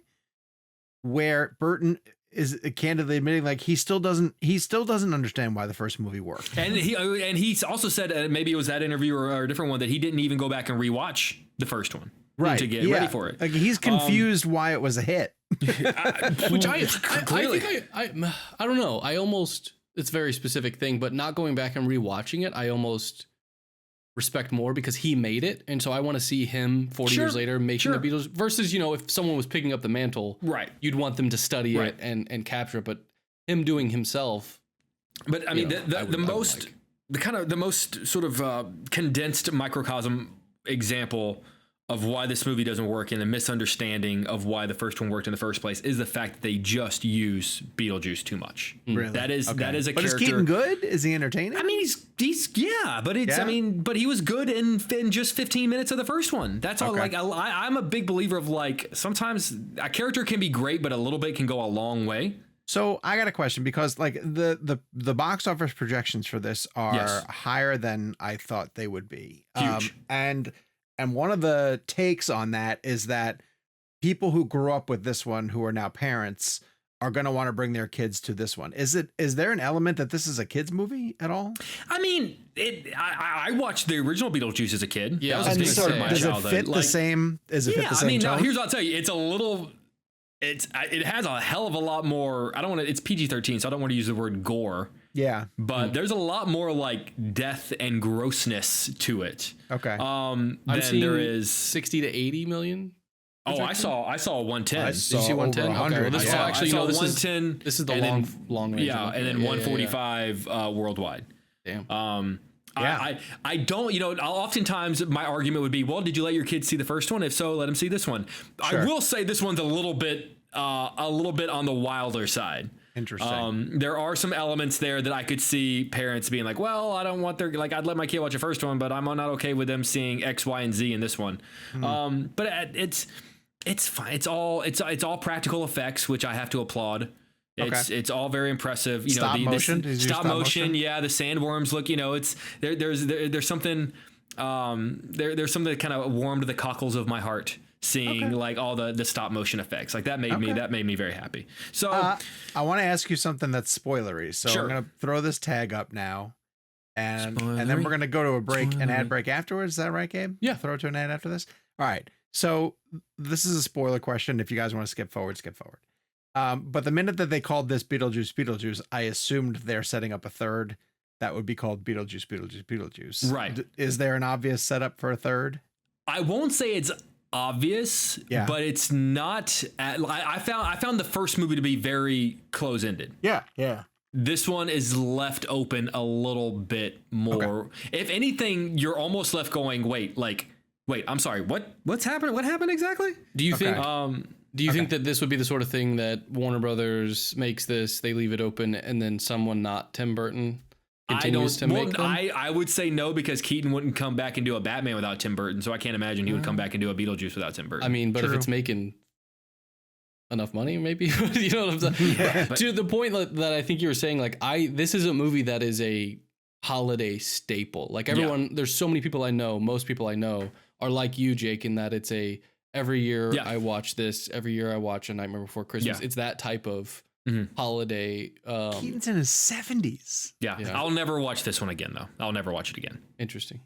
Speaker 2: where Burton is candidly admitting like he still doesn't understand why the first movie worked.
Speaker 4: And he also said, maybe it was that interview or a different one, that he didn't even go back and rewatch the first one to get ready for it.
Speaker 2: Like he's confused why it was a hit.
Speaker 3: Which I think I don't know. I almost, it's a very specific thing, but not going back and rewatching it, I almost respect more, because he made it, and so I want to see him 40 years later making the Beatles, versus, you know, if someone was picking up the mantle,
Speaker 4: right,
Speaker 3: you'd want them to study it and capture it, but him doing himself.
Speaker 4: But I mean, the most sort of condensed microcosm example of why this movie doesn't work, and the misunderstanding of why the first one worked in the first place, is the fact that they just use Beetlejuice too much.
Speaker 2: Really?
Speaker 4: That is a character.
Speaker 2: But is Keaton good? Is he entertaining?
Speaker 4: I mean, I mean, but he was good in just 15 minutes of the first one. That's all. Like, I'm a big believer of, like, sometimes a character can be great, but a little bit can go a long way.
Speaker 2: So I got a question, because like the box office projections for this are higher than I thought they would be.
Speaker 4: Huge.
Speaker 2: And one of the takes on that is that people who grew up with this one, who are now parents, are going to want to bring their kids to this one. Is there an element that this is a kids movie at all?
Speaker 4: I mean, I watched the original Beetlejuice as a kid.
Speaker 3: Yeah,
Speaker 2: that was a big part of my childhood. Does it fit the same? Is it fit the same?
Speaker 4: I mean,
Speaker 2: tone?
Speaker 4: Here's what I'll tell you. It's a little. It has a hell of a lot more. I don't want to. It's PG-13, so I don't want to use the word gore.
Speaker 2: Yeah,
Speaker 4: but there's a lot more like death and grossness to it.
Speaker 2: Okay.
Speaker 3: I'm seeing there is 60 to 80 million.
Speaker 4: Oh, I saw 110.
Speaker 2: Did you see 110?
Speaker 3: Okay. Well, this is actually,
Speaker 4: no, this 110.
Speaker 3: This is the long range.
Speaker 4: Yeah, and then 145 worldwide.
Speaker 3: Damn.
Speaker 4: I don't, you know, oftentimes my argument would be, well, did you let your kids see the first one? If so, let them see this one. Sure. I will say this one's a little bit on the wilder side.
Speaker 2: Interesting.
Speaker 4: There are some elements there that I could see parents being like, well, I don't want like, I'd let my kid watch the first one, but I'm not okay with them seeing X, Y, and Z in this one. But it's fine. It's all practical effects, which I have to applaud. It's all very impressive. You
Speaker 2: stop
Speaker 4: know,
Speaker 2: motion.
Speaker 4: Stop motion. Yeah, the sandworms look. You know, there's something. There's something that kind of warmed the cockles of my heart seeing like all the stop motion effects. Like that made me very happy. So
Speaker 2: I want to ask you something that's spoilery. So I'm gonna throw this tag up now, and then we're gonna go to a break, an ad break afterwards. Is that right, Gabe?
Speaker 3: Yeah.
Speaker 2: Throw it to an ad after this. All right. So this is a spoiler question. If you guys want to skip forward, skip forward. But the minute that they called this Beetlejuice, I assumed they're setting up a third that would be called Beetlejuice.
Speaker 4: Right.
Speaker 2: Is there an obvious setup for a third?
Speaker 4: I won't say it's obvious, but it's not. I found the first movie to be very close ended.
Speaker 2: Yeah.
Speaker 4: This one is left open a little bit more. Okay. If anything, you're almost left going, wait, I'm sorry, what's happened? What happened exactly?
Speaker 3: Do you think think that this would be the sort of thing that Warner Brothers makes this, they leave it open, and then someone not Tim Burton continues to make them?
Speaker 4: I would say no, because Keaton wouldn't come back and do a Batman without Tim Burton, so I can't imagine he would come back and do a Beetlejuice without Tim Burton.
Speaker 3: I mean, but if it's making enough money, maybe. You know what I'm saying? Yeah. To the point that I think you were saying, like, this is a movie that is a holiday staple. Like, everyone, there's so many people I know, most people I know are like you, Jake, in that it's every year I watch this, every year I watch A Nightmare Before Christmas. It's that type of holiday.
Speaker 2: Keaton's in his 70s.
Speaker 4: Yeah. I'll never watch this one again, though. I'll never watch it again.
Speaker 3: Interesting.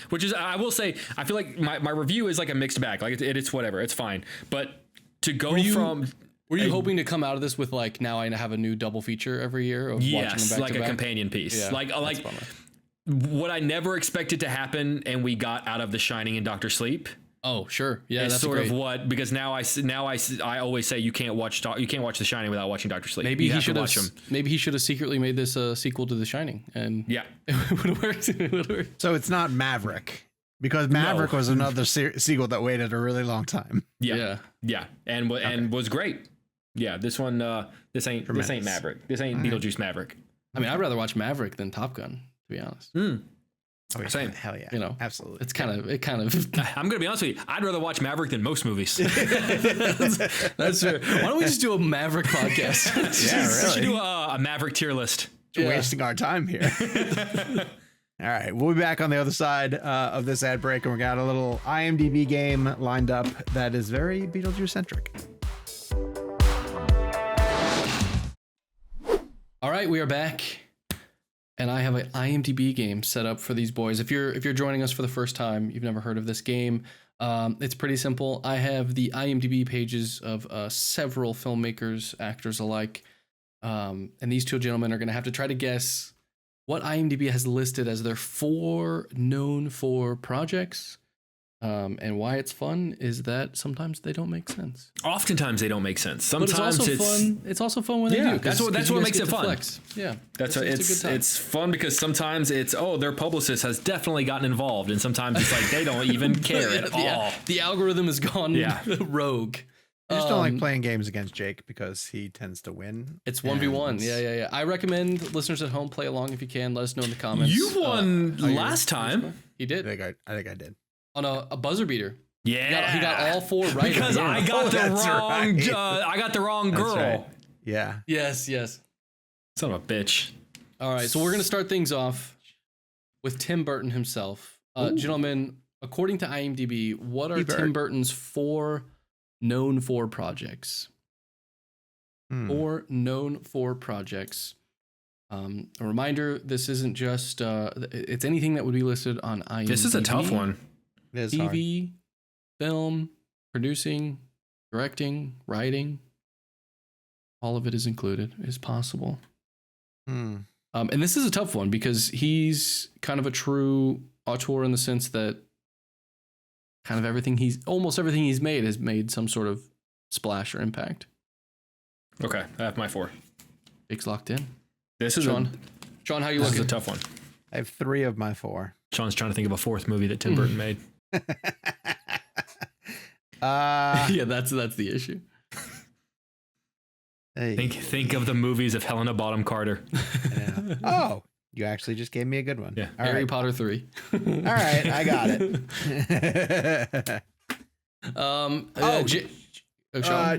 Speaker 4: Which is, I will say, I feel like my review is like a mixed bag. Like, it's whatever. It's fine. But to go
Speaker 3: were you hoping to come out of this with, like, now I have a new double feature every year of watching them back
Speaker 4: like
Speaker 3: to
Speaker 4: a
Speaker 3: back?
Speaker 4: companion piece. Yeah, like what I never expected to happen, and we got out of The Shining and Doctor Sleep.
Speaker 3: Oh, sure. Yeah,
Speaker 4: it's
Speaker 3: that's
Speaker 4: sort
Speaker 3: great.
Speaker 4: of what, because now I always say you can't watch The Shining without watching Doctor Sleep.
Speaker 3: Maybe he should have secretly made this a sequel to The Shining, and it would have worked. It would have worked.
Speaker 2: So it's not Maverick, because Maverick was another sequel that waited a really long time.
Speaker 4: Yeah, and was great. Yeah, this one, this ain't Maverick. This ain't Beetlejuice Maverick.
Speaker 3: I mean, I'd rather watch Maverick than Top Gun, to be honest.
Speaker 2: Oh, yeah.
Speaker 4: Same.
Speaker 2: Hell yeah.
Speaker 3: You know,
Speaker 2: absolutely.
Speaker 3: It kind of.
Speaker 4: I'm gonna be honest with you. I'd rather watch Maverick than most movies.
Speaker 3: That's true. Why don't we just do a Maverick podcast?
Speaker 2: Yeah, really.
Speaker 4: We should do a Maverick tier list.
Speaker 2: Wasting our time here. All right, we'll be back on the other side of this ad break, and we got a little IMDb game lined up that is very Beetlejuice centric.
Speaker 3: All right, we are back. And I have an IMDb game set up for these boys. If you're joining us for the first time, you've never heard of this game, it's pretty simple. I have the IMDb pages of several filmmakers, actors alike, and these two gentlemen are going to have to try to guess what IMDb has listed as their 4 known for projects. And why it's fun is that sometimes they don't make sense.
Speaker 4: Oftentimes they don't make sense. Sometimes
Speaker 3: but it's also fun. It's also fun when they do.
Speaker 4: That's what makes it fun.
Speaker 3: Flex. Yeah,
Speaker 4: it's fun because sometimes it's their publicist has definitely gotten involved, and sometimes it's like they don't even care at all.
Speaker 3: The algorithm has gone rogue.
Speaker 2: I just don't like playing games against Jake because he tends to win.
Speaker 3: It's 1v1. Yeah. I recommend listeners at home play along if you can. Let us know in the comments.
Speaker 4: You won last time.
Speaker 3: He did.
Speaker 2: I think I did.
Speaker 3: On a buzzer beater.
Speaker 4: Yeah,
Speaker 3: he got all 4 right.
Speaker 4: Because I got I got the wrong girl.
Speaker 2: Right. Yeah.
Speaker 3: Yes.
Speaker 4: Son of a bitch.
Speaker 3: All right, so we're gonna start things off with Tim Burton himself, gentlemen. According to IMDb, what are Tim Burton's 4 known for projects? 4 known for projects. A reminder: this isn't just it's anything that would be listed on IMDb.
Speaker 4: This is a tough one.
Speaker 2: It is
Speaker 3: TV,
Speaker 2: hard.
Speaker 3: film, producing, directing, writing. All of it is included, is possible. And this is a tough one because he's kind of a true auteur in the sense that kind of almost everything he's made has made some sort of splash or impact.
Speaker 4: Okay, I have my 4.
Speaker 3: Jake's locked in.
Speaker 4: This is
Speaker 3: Sean, how you looking?
Speaker 4: This is a tough one.
Speaker 2: I have 3 of my 4.
Speaker 4: Sean's trying to think of a 4th movie that Tim Burton made.
Speaker 3: Yeah, that's the issue.
Speaker 2: Hey.
Speaker 4: Think of the movies of Helena Bonham Carter.
Speaker 2: Yeah. Oh, you actually just gave me a good one.
Speaker 4: Yeah.
Speaker 3: Harry Potter 3.
Speaker 2: All right, I got it.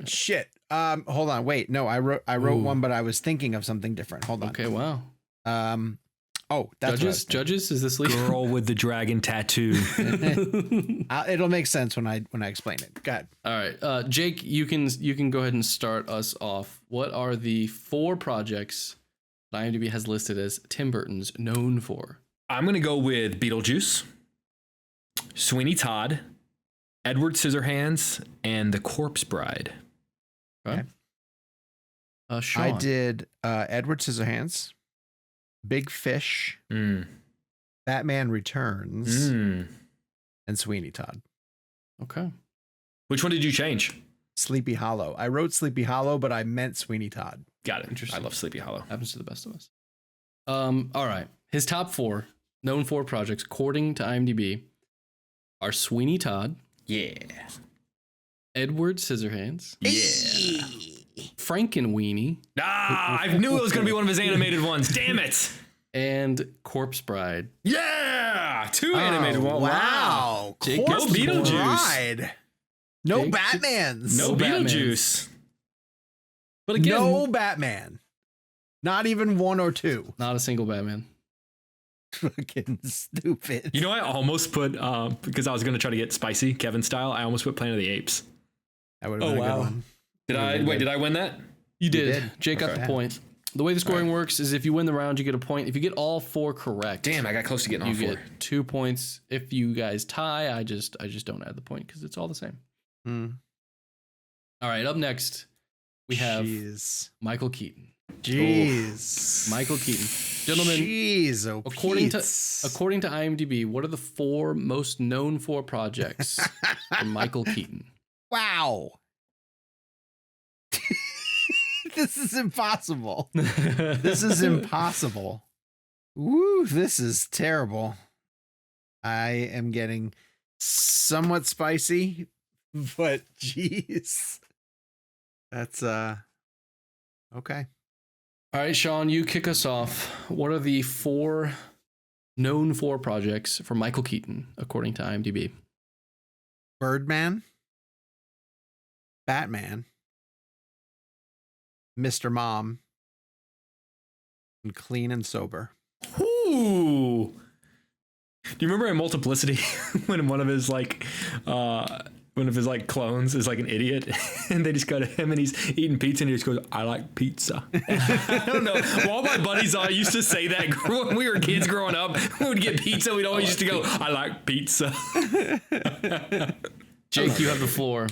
Speaker 2: Shit. Hold on. Wait. No, I wrote one, but I was thinking of something different. Hold on.
Speaker 3: Okay. Wow.
Speaker 2: That's
Speaker 3: Judges. Is this legal?
Speaker 4: Girl with the dragon tattoo.
Speaker 2: It'll make sense when I explain it. Go ahead.
Speaker 3: All right, Jake, you can go ahead and start us off. What are the 4 projects that IMDb has listed as Tim Burton's known for?
Speaker 4: I'm gonna go with Beetlejuice, Sweeney Todd, Edward Scissorhands, and The Corpse Bride.
Speaker 3: Okay. Sean.
Speaker 2: I did Edward Scissorhands, Big Fish, Batman Returns, and Sweeney Todd.
Speaker 3: Okay.
Speaker 4: Which one did you change?
Speaker 2: Sleepy Hollow. I wrote Sleepy Hollow, but I meant Sweeney Todd.
Speaker 4: Got it.
Speaker 3: Interesting.
Speaker 4: I love Sleepy Hollow.
Speaker 3: Happens to the best of us. All right. His top 4 known for projects, according to IMDb, are Sweeney Todd.
Speaker 4: Yeah.
Speaker 3: Edward Scissorhands.
Speaker 4: Yeah.
Speaker 3: Frankenweenie.
Speaker 4: Ah, I knew it was going to be one of his animated ones. Damn it.
Speaker 3: And Corpse Bride.
Speaker 4: Yeah. 2 animated ones.
Speaker 2: Wow.
Speaker 3: Jake,
Speaker 2: Corpse
Speaker 4: no Beetlejuice.
Speaker 2: Bride. No
Speaker 3: Jake,
Speaker 2: Batmans.
Speaker 4: No
Speaker 3: Batmans.
Speaker 4: Beetlejuice. But again,
Speaker 2: No Batman. Not even 1 or 2.
Speaker 3: Not a single Batman.
Speaker 2: Fucking stupid.
Speaker 4: you know, I almost put, because I was going to try to get spicy, Kevin style, I almost put Planet of the Apes.
Speaker 2: That would have been a good one.
Speaker 4: Did I win that?
Speaker 3: You did.
Speaker 2: did.
Speaker 3: Jake got the point. The way the scoring works is if you win the round, you get a point. If you get all 4 correct,
Speaker 4: Damn, I got close to getting all
Speaker 3: you
Speaker 4: 4.
Speaker 3: get 2 points. If you guys tie, I just don't add the point because it's all the same. All right, up next we have Michael Keaton.
Speaker 2: Jeez.
Speaker 3: Michael Keaton. Gentlemen,
Speaker 2: Jeez,
Speaker 3: according to IMDb, what are the 4 most known for projects for Michael Keaton?
Speaker 2: Wow. This is impossible. This is impossible. Woo, this is terrible. I am getting somewhat spicy, but jeez. That's okay.
Speaker 3: All right, Sean, you kick us off. What are the 4 known for projects for Michael Keaton, according to IMDb?
Speaker 2: Birdman, Batman, Mr. Mom, and Clean and Sober.
Speaker 4: Ooh. Do you remember in Multiplicity when one of his clones is like an idiot and they just go to him and he's eating pizza and he just goes, I like pizza. I don't know. All my buddies used to say that when we were kids growing up. When we would get pizza, we'd always used to go, I like pizza.
Speaker 3: Jake, you have the floor.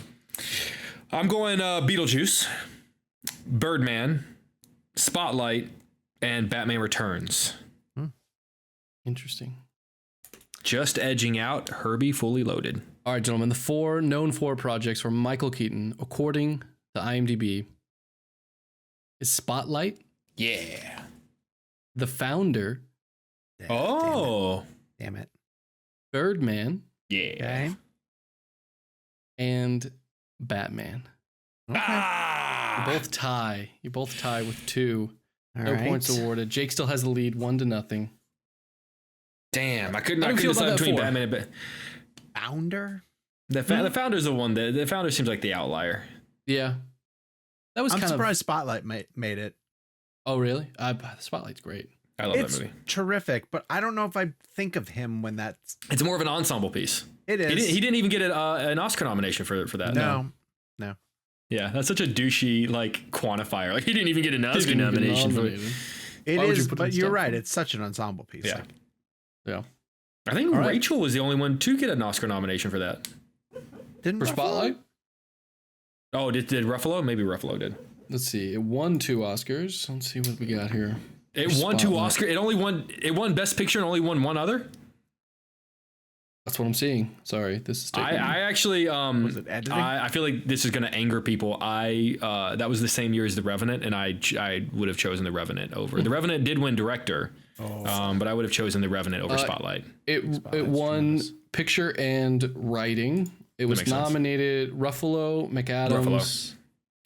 Speaker 4: I'm going Beetlejuice, Birdman, Spotlight, and Batman Returns.
Speaker 3: Interesting.
Speaker 4: Just edging out Herbie Fully Loaded.
Speaker 3: All right, gentlemen, the 4 known for projects for Michael Keaton, according to IMDb, is Spotlight.
Speaker 4: Yeah.
Speaker 3: The Founder.
Speaker 4: Oh.
Speaker 2: Damn it.
Speaker 3: Birdman.
Speaker 4: Yeah.
Speaker 2: Okay.
Speaker 3: And Batman.
Speaker 2: Okay.
Speaker 4: Ah.
Speaker 3: You both tie with 2.
Speaker 2: All
Speaker 3: No
Speaker 2: right.
Speaker 3: points awarded. Jake still has the lead, 1-0.
Speaker 4: Damn, I
Speaker 3: How
Speaker 4: couldn't
Speaker 3: do you feel
Speaker 4: decide
Speaker 3: about that
Speaker 4: between
Speaker 3: 4?
Speaker 4: Batman and
Speaker 2: Founder?
Speaker 4: the Founder's the one. The Founder seems like the outlier.
Speaker 3: Yeah. That was
Speaker 2: I'm
Speaker 3: kind
Speaker 2: surprised Spotlight made it.
Speaker 3: Oh, really? Spotlight's great.
Speaker 4: I love
Speaker 2: It's
Speaker 4: that movie.
Speaker 2: terrific, but I don't know if I think of him when that's.
Speaker 4: It's more of an ensemble piece.
Speaker 2: It is.
Speaker 4: He didn't even get an Oscar nomination for that.
Speaker 2: No.
Speaker 4: Yeah, that's such a douchey quantifier. Like he didn't even get an Oscar nomination for it.
Speaker 2: It
Speaker 3: Why would
Speaker 2: is,
Speaker 3: you put
Speaker 2: but
Speaker 3: in
Speaker 2: you're
Speaker 3: stuff?
Speaker 2: right. It's such an ensemble piece.
Speaker 4: Yeah.
Speaker 3: Yeah.
Speaker 4: I think
Speaker 3: All right.
Speaker 4: Rachel was the only one to get an Oscar nomination for that.
Speaker 2: Didn't
Speaker 3: For
Speaker 2: Ruffalo?
Speaker 3: Spotlight?
Speaker 4: Oh, did Ruffalo? Maybe Ruffalo did.
Speaker 3: Let's see. It won 2 Oscars. Let's see what we got here.
Speaker 4: It won 2 Oscars. It won Best Picture and only won 1 other.
Speaker 3: That's what I'm seeing. Sorry, this is taking.
Speaker 4: I actually
Speaker 2: Was it editing?
Speaker 4: I feel like this is going to anger people. That was the same year as The Revenant, and I would have chosen The Revenant over. The Revenant did win director, but I would have chosen The Revenant over Spotlight.
Speaker 3: It won
Speaker 2: tremendous.
Speaker 3: picture and writing. It was
Speaker 4: makes sense.
Speaker 3: nominated. Ruffalo, McAdams.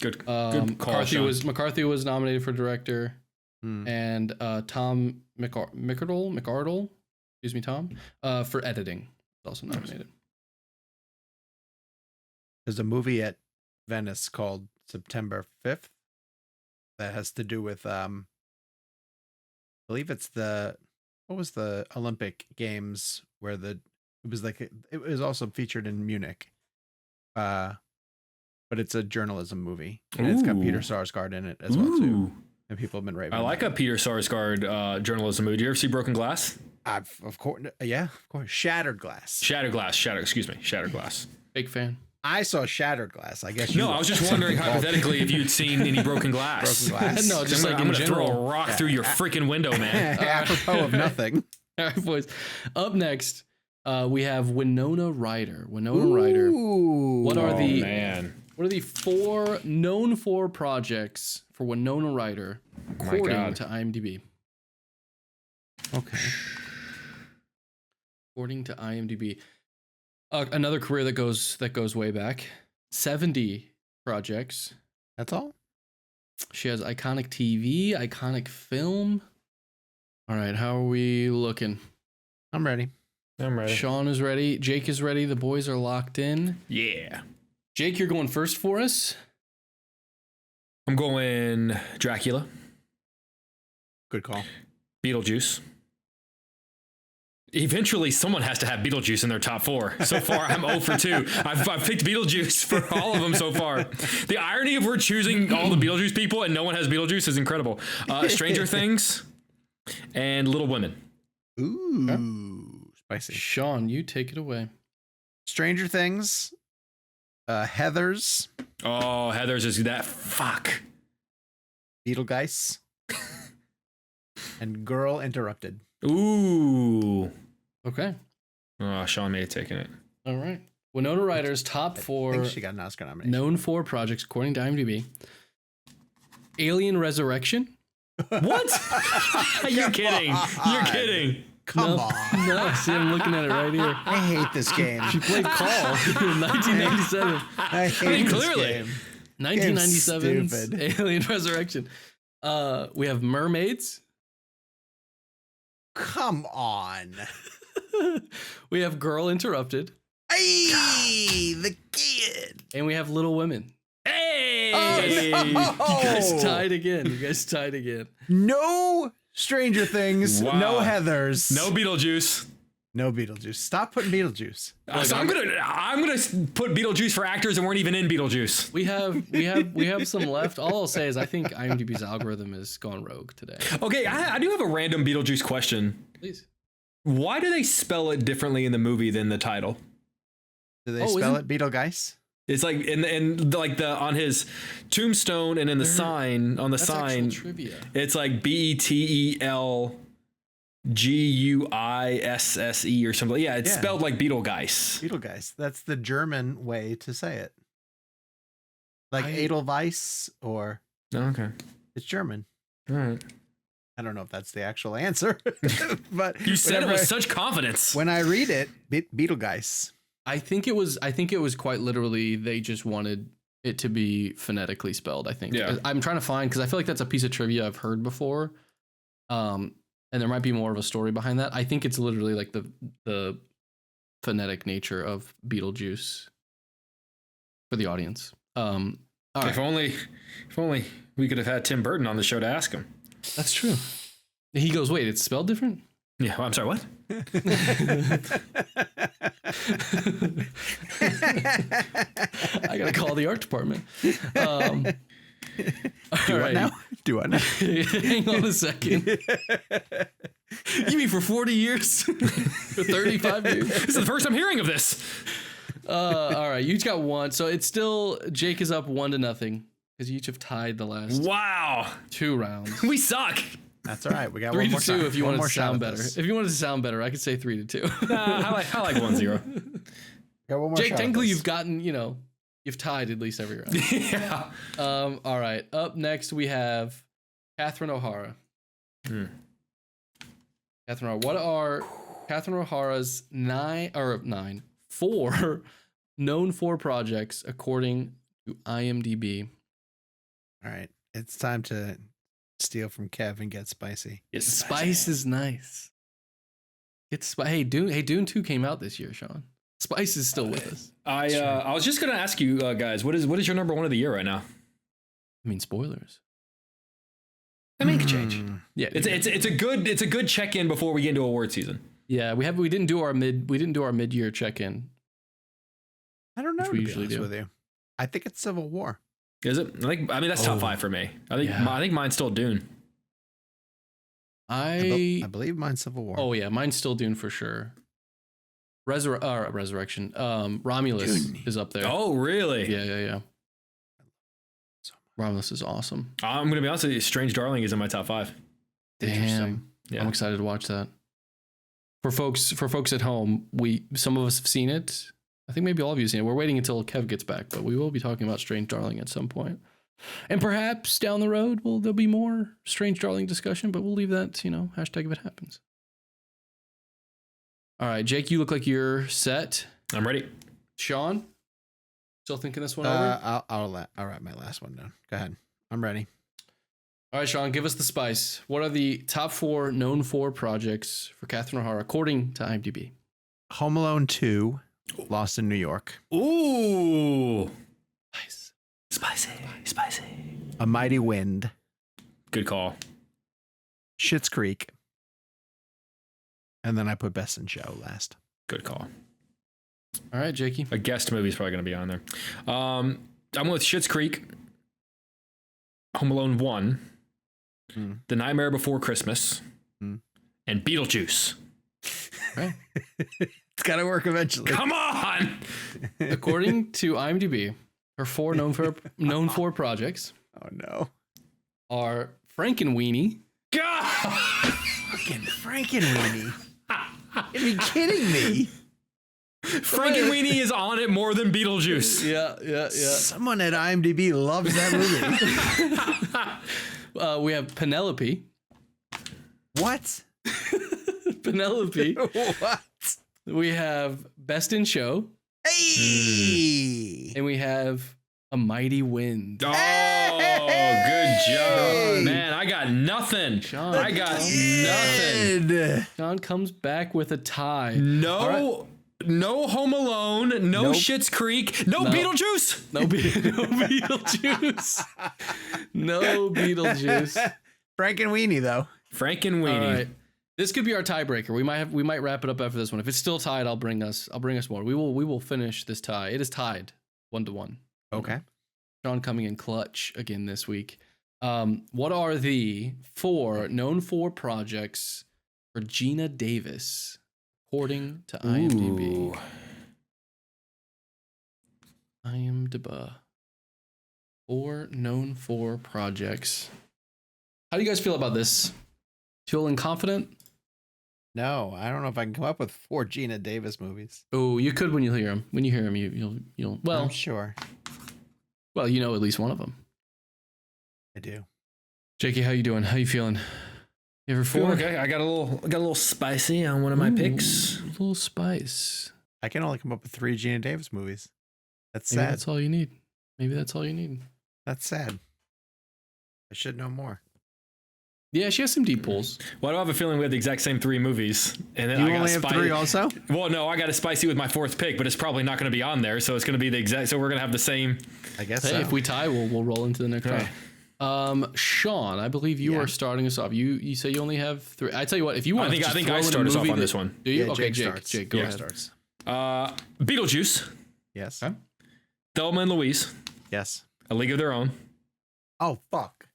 Speaker 4: Good call,
Speaker 3: McCarthy
Speaker 4: Sean.
Speaker 3: McCarthy was nominated for director,
Speaker 2: Hmm.
Speaker 3: and Tom McArdle, excuse me, Tom, for editing. Also nominated.
Speaker 2: There's a movie at Venice called September 5th that has to do with I believe it's what was the Olympic Games where it was also featured in Munich. But it's a journalism movie. And it's got
Speaker 4: Ooh.
Speaker 2: Peter Sarsgaard in it as well too.
Speaker 4: Ooh.
Speaker 2: And people have been raving.
Speaker 4: I like a Peter Sarsgaard journalism movie. Do you ever see Broken Glass?
Speaker 2: Of course, yeah, of course. Shattered Glass.
Speaker 4: Shattered Glass.
Speaker 3: Big fan.
Speaker 2: I saw Shattered Glass. I guess you.
Speaker 4: No, I was just wondering hypothetically if you'd seen any Broken Glass.
Speaker 2: Broken Glass.
Speaker 3: No, just
Speaker 4: I'm
Speaker 3: like in
Speaker 4: gonna throw
Speaker 3: general.
Speaker 4: a rock through your freaking window, man.
Speaker 2: Apropos of nothing.
Speaker 3: All right, boys. Up next, We have Winona Ryder. Winona Ryder. What are the 4 known 4 projects for Winona Ryder according to IMDb?
Speaker 2: Okay.
Speaker 3: According to IMDb, another career that goes way back. 70 projects.
Speaker 2: That's all?
Speaker 3: She has iconic TV, iconic film. All right, how are we looking?
Speaker 2: I'm ready.
Speaker 3: Sean is ready. Jake is ready. The boys are locked in.
Speaker 4: Yeah.
Speaker 3: Jake, you're going first for us.
Speaker 4: I'm going Dracula.
Speaker 2: Good call.
Speaker 4: Beetlejuice. Eventually, someone has to have Beetlejuice in their top 4. So far, I'm 0 for 2. I've picked Beetlejuice for all of them so far. The irony of we're choosing all the Beetlejuice people and no one has Beetlejuice is incredible. Stranger Things and Little Women.
Speaker 2: Ooh, spicy.
Speaker 3: Sean, you take it away.
Speaker 2: Stranger Things. Heathers.
Speaker 4: Oh, Heathers is that. Fuck.
Speaker 2: Beetlejuice. And Girl Interrupted.
Speaker 4: Ooh.
Speaker 3: Okay.
Speaker 4: Oh, Sean may have taken it.
Speaker 3: All right. Winona Ryder's top 4
Speaker 2: I think she got an Oscar nomination.
Speaker 3: known 4 projects according to IMDb. Alien Resurrection.
Speaker 4: What? You're kidding. You're kidding.
Speaker 2: Come on.
Speaker 3: No, see, I'm looking at it right here.
Speaker 2: I hate this game.
Speaker 3: She played Call in 1997.
Speaker 2: I hate this
Speaker 4: clearly.
Speaker 2: game.
Speaker 3: 1997's Alien Resurrection. We have Mermaids.
Speaker 2: Come on.
Speaker 3: We have Girl Interrupted.
Speaker 2: Hey, the kid.
Speaker 3: And we have Little Women.
Speaker 4: Hey!
Speaker 3: You guys tied again.
Speaker 2: No Stranger Things.
Speaker 4: Wow.
Speaker 2: No Heathers.
Speaker 4: No Beetlejuice.
Speaker 2: No Beetlejuice. Stop putting Beetlejuice.
Speaker 4: So I'm gonna put Beetlejuice for actors that weren't even in Beetlejuice.
Speaker 3: We have some left. All I'll say is I think IMDb's algorithm has gone rogue today.
Speaker 4: Okay, I do have a random Beetlejuice question.
Speaker 3: Please.
Speaker 4: Why do they spell it differently in the movie than the title?
Speaker 2: Do they spell it Beetlejuice?
Speaker 4: It's like in like the on his tombstone and in the sign on the
Speaker 3: That's
Speaker 4: sign.
Speaker 3: actual trivia.
Speaker 4: It's like Betelguisse or something. Yeah, it's spelled like Beetlejuice.
Speaker 2: Beetlejuice. That's the German way to say it. Like Edelweiss or
Speaker 4: Okay.
Speaker 2: it's German.
Speaker 4: All right.
Speaker 2: I don't know if that's the actual answer, but
Speaker 4: You said it with such confidence.
Speaker 2: When I read it, Beetlejuice.
Speaker 3: I think it was quite literally they just wanted it to be phonetically spelled, I think.
Speaker 4: Yeah.
Speaker 3: I'm trying to find because I feel like that's a piece of trivia I've heard before. And there might be more of a story behind that. I think it's literally like the phonetic nature of Beetlejuice for the audience. All right.
Speaker 4: If only we could have had Tim Burton on the show to ask him.
Speaker 3: That's true. He goes, wait, it's spelled different?
Speaker 4: Yeah, well, I'm sorry, what?
Speaker 3: I gotta call the art department. All right.
Speaker 2: Now? Do I now?
Speaker 3: Hang on a second. You mean for 40 years? For 35 years?
Speaker 4: This is the first I'm hearing of this.
Speaker 3: All right, you each got one. So it's still, Jake is up 1-0 because you each have tied the last
Speaker 4: Wow.
Speaker 3: 2 rounds.
Speaker 4: We suck.
Speaker 2: That's all right. We got
Speaker 3: 3
Speaker 2: one more
Speaker 3: to 2
Speaker 2: shot.
Speaker 3: if you
Speaker 2: One
Speaker 3: wanted
Speaker 2: more
Speaker 3: to
Speaker 2: shot
Speaker 3: sound
Speaker 2: at
Speaker 3: better.
Speaker 2: this.
Speaker 3: If you wanted to sound better, I could say 3 to 2.
Speaker 4: I like 1-0.
Speaker 2: Got one more
Speaker 3: Jake,
Speaker 2: shot at
Speaker 3: technically
Speaker 2: this.
Speaker 3: you've gotten, you've tied at least every round.
Speaker 4: Yeah.
Speaker 3: All right, up next we have Catherine O'Hara. Catherine O'Hara. What are Catherine O'Hara's 4 known 4 projects according to IMDb?
Speaker 2: All right. It's time to steal from Kev and get spicy.
Speaker 4: It's
Speaker 3: Spice is nice. Hey, Dune 2 came out this year, Sean. Spice is still with us.
Speaker 4: I was just gonna ask you guys, what is your number 1 of the year right now?
Speaker 3: I mean, spoilers.
Speaker 4: That may change.
Speaker 3: Yeah,
Speaker 4: It's a good check-in before we get into award season.
Speaker 3: Yeah, we didn't do our mid-year check-in.
Speaker 2: I don't know.
Speaker 3: Which we
Speaker 2: to be
Speaker 3: usually
Speaker 2: honest
Speaker 3: do.
Speaker 2: with you. I think it's Civil War.
Speaker 4: Is it? I mean that's top 5 for me. I think mine's still Dune.
Speaker 2: I believe mine's Civil War.
Speaker 3: Oh yeah, mine's still Dune for sure. Resurrection. Romulus
Speaker 2: Dune.
Speaker 3: is up there.
Speaker 4: Oh really?
Speaker 3: Yeah. Romulus is awesome.
Speaker 4: I'm gonna be honest with you. Strange Darling is in my top 5.
Speaker 3: Damn.
Speaker 4: Yeah.
Speaker 3: I'm excited to watch that. for folks at home, some of us have seen it. I think maybe all of you have seen it. We're waiting until Kev gets back, but we will be talking about Strange Darling at some point. And perhaps down the road, there'll be more Strange Darling discussion, but we'll leave that, hashtag if it happens. All right, Jake, you look like you're set.
Speaker 4: I'm ready.
Speaker 3: Sean, still thinking this one over?
Speaker 2: I'll write my last one down. Go ahead. I'm ready.
Speaker 3: All right, Sean, give us the spice. What are the top 4 known for projects for Catherine O'Hara, according to IMDb?
Speaker 2: Home Alone 2, Lost in New York.
Speaker 4: Ooh.
Speaker 3: Nice.
Speaker 4: Spicy.
Speaker 2: A Mighty Wind.
Speaker 4: Good call.
Speaker 2: Schitt's Creek. And then I put Best in Show last.
Speaker 4: Good call.
Speaker 3: All right, Jakey.
Speaker 4: A guest movie is probably going to be on there. I'm with Schitt's Creek, Home Alone 1, The Nightmare Before Christmas, and Beetlejuice.
Speaker 3: Right.
Speaker 2: It's got to work eventually.
Speaker 4: Come on!
Speaker 3: According to IMDb, her 4 known for projects
Speaker 2: Oh, no.
Speaker 3: are Frankenweenie.
Speaker 4: God!
Speaker 2: Fucking Frankenweenie. Are you kidding me?
Speaker 4: Frankenweenie is on it more than Beetlejuice.
Speaker 3: Yeah.
Speaker 2: Someone at IMDb loves that movie.
Speaker 3: We have Penelope.
Speaker 2: What?
Speaker 3: Penelope.
Speaker 2: What?
Speaker 3: We have Best in Show.
Speaker 2: Hey!
Speaker 3: And we have A Mighty Wind.
Speaker 4: Oh, good job. Man, I got nothing.
Speaker 3: Sean,
Speaker 4: I got nothing.
Speaker 3: Sean comes back with a tie.
Speaker 4: No Home Alone, no
Speaker 3: Nope.
Speaker 4: Schitt's Creek, no Beetlejuice.
Speaker 3: No Beetlejuice. No Beetlejuice.
Speaker 2: Frankenweenie, though.
Speaker 4: Frankenweenie.
Speaker 3: All right. This could be our tiebreaker. We might wrap it up after this one. If it's still tied, I'll bring us more. We will finish this tie. It is tied 1-1.
Speaker 2: Okay.
Speaker 3: Sean coming in clutch again this week. What are the 4 known for projects for Gina Davis, according to IMDb?
Speaker 4: Ooh.
Speaker 3: IMDb. 4 known for projects. How do you guys feel about this? Feeling confident?
Speaker 2: No, I don't know if I can come up with 4 Gina Davis movies.
Speaker 3: Oh, you could when you hear him. When you hear him, you'll. Well,
Speaker 2: I'm sure.
Speaker 3: Well, you know at least one of them.
Speaker 2: I do.
Speaker 3: Jakey, how you doing? How you feeling? You ever
Speaker 4: Feel
Speaker 3: 4?
Speaker 4: okay. I got a little spicy on one of my picks.
Speaker 3: A little spice.
Speaker 2: I can only come up with 3 Gina Davis movies. That's
Speaker 3: Maybe
Speaker 2: sad.
Speaker 3: that's all you need. Maybe that's all you need.
Speaker 2: That's sad. I should know more.
Speaker 3: Yeah, she has some deep pulls.
Speaker 4: Well, I don't have a feeling we have the exact same 3 movies. And then
Speaker 2: You
Speaker 4: I got
Speaker 2: only have 3 also?
Speaker 4: Well, no, I got a spicy with my 4th pick, but it's probably not going to be on there. So it's going to be the exact. So we're going to have the same.
Speaker 2: I guess
Speaker 3: Hey,
Speaker 2: so.
Speaker 3: if we tie, we'll roll into the next
Speaker 4: Right.
Speaker 3: round. Sean, I believe you are starting us off. You say you only have 3. I tell you what, if you want,
Speaker 4: I think I start us off on this one.
Speaker 3: Do you?
Speaker 2: Yeah,
Speaker 3: Okay,
Speaker 2: Jake starts.
Speaker 3: Jake, go
Speaker 2: Jake
Speaker 3: ahead.
Speaker 2: starts.
Speaker 4: Beetlejuice,
Speaker 2: Yes.
Speaker 3: Okay.
Speaker 4: Thelma and Louise,
Speaker 2: Yes.
Speaker 4: A League of Their Own,
Speaker 2: Oh, fuck.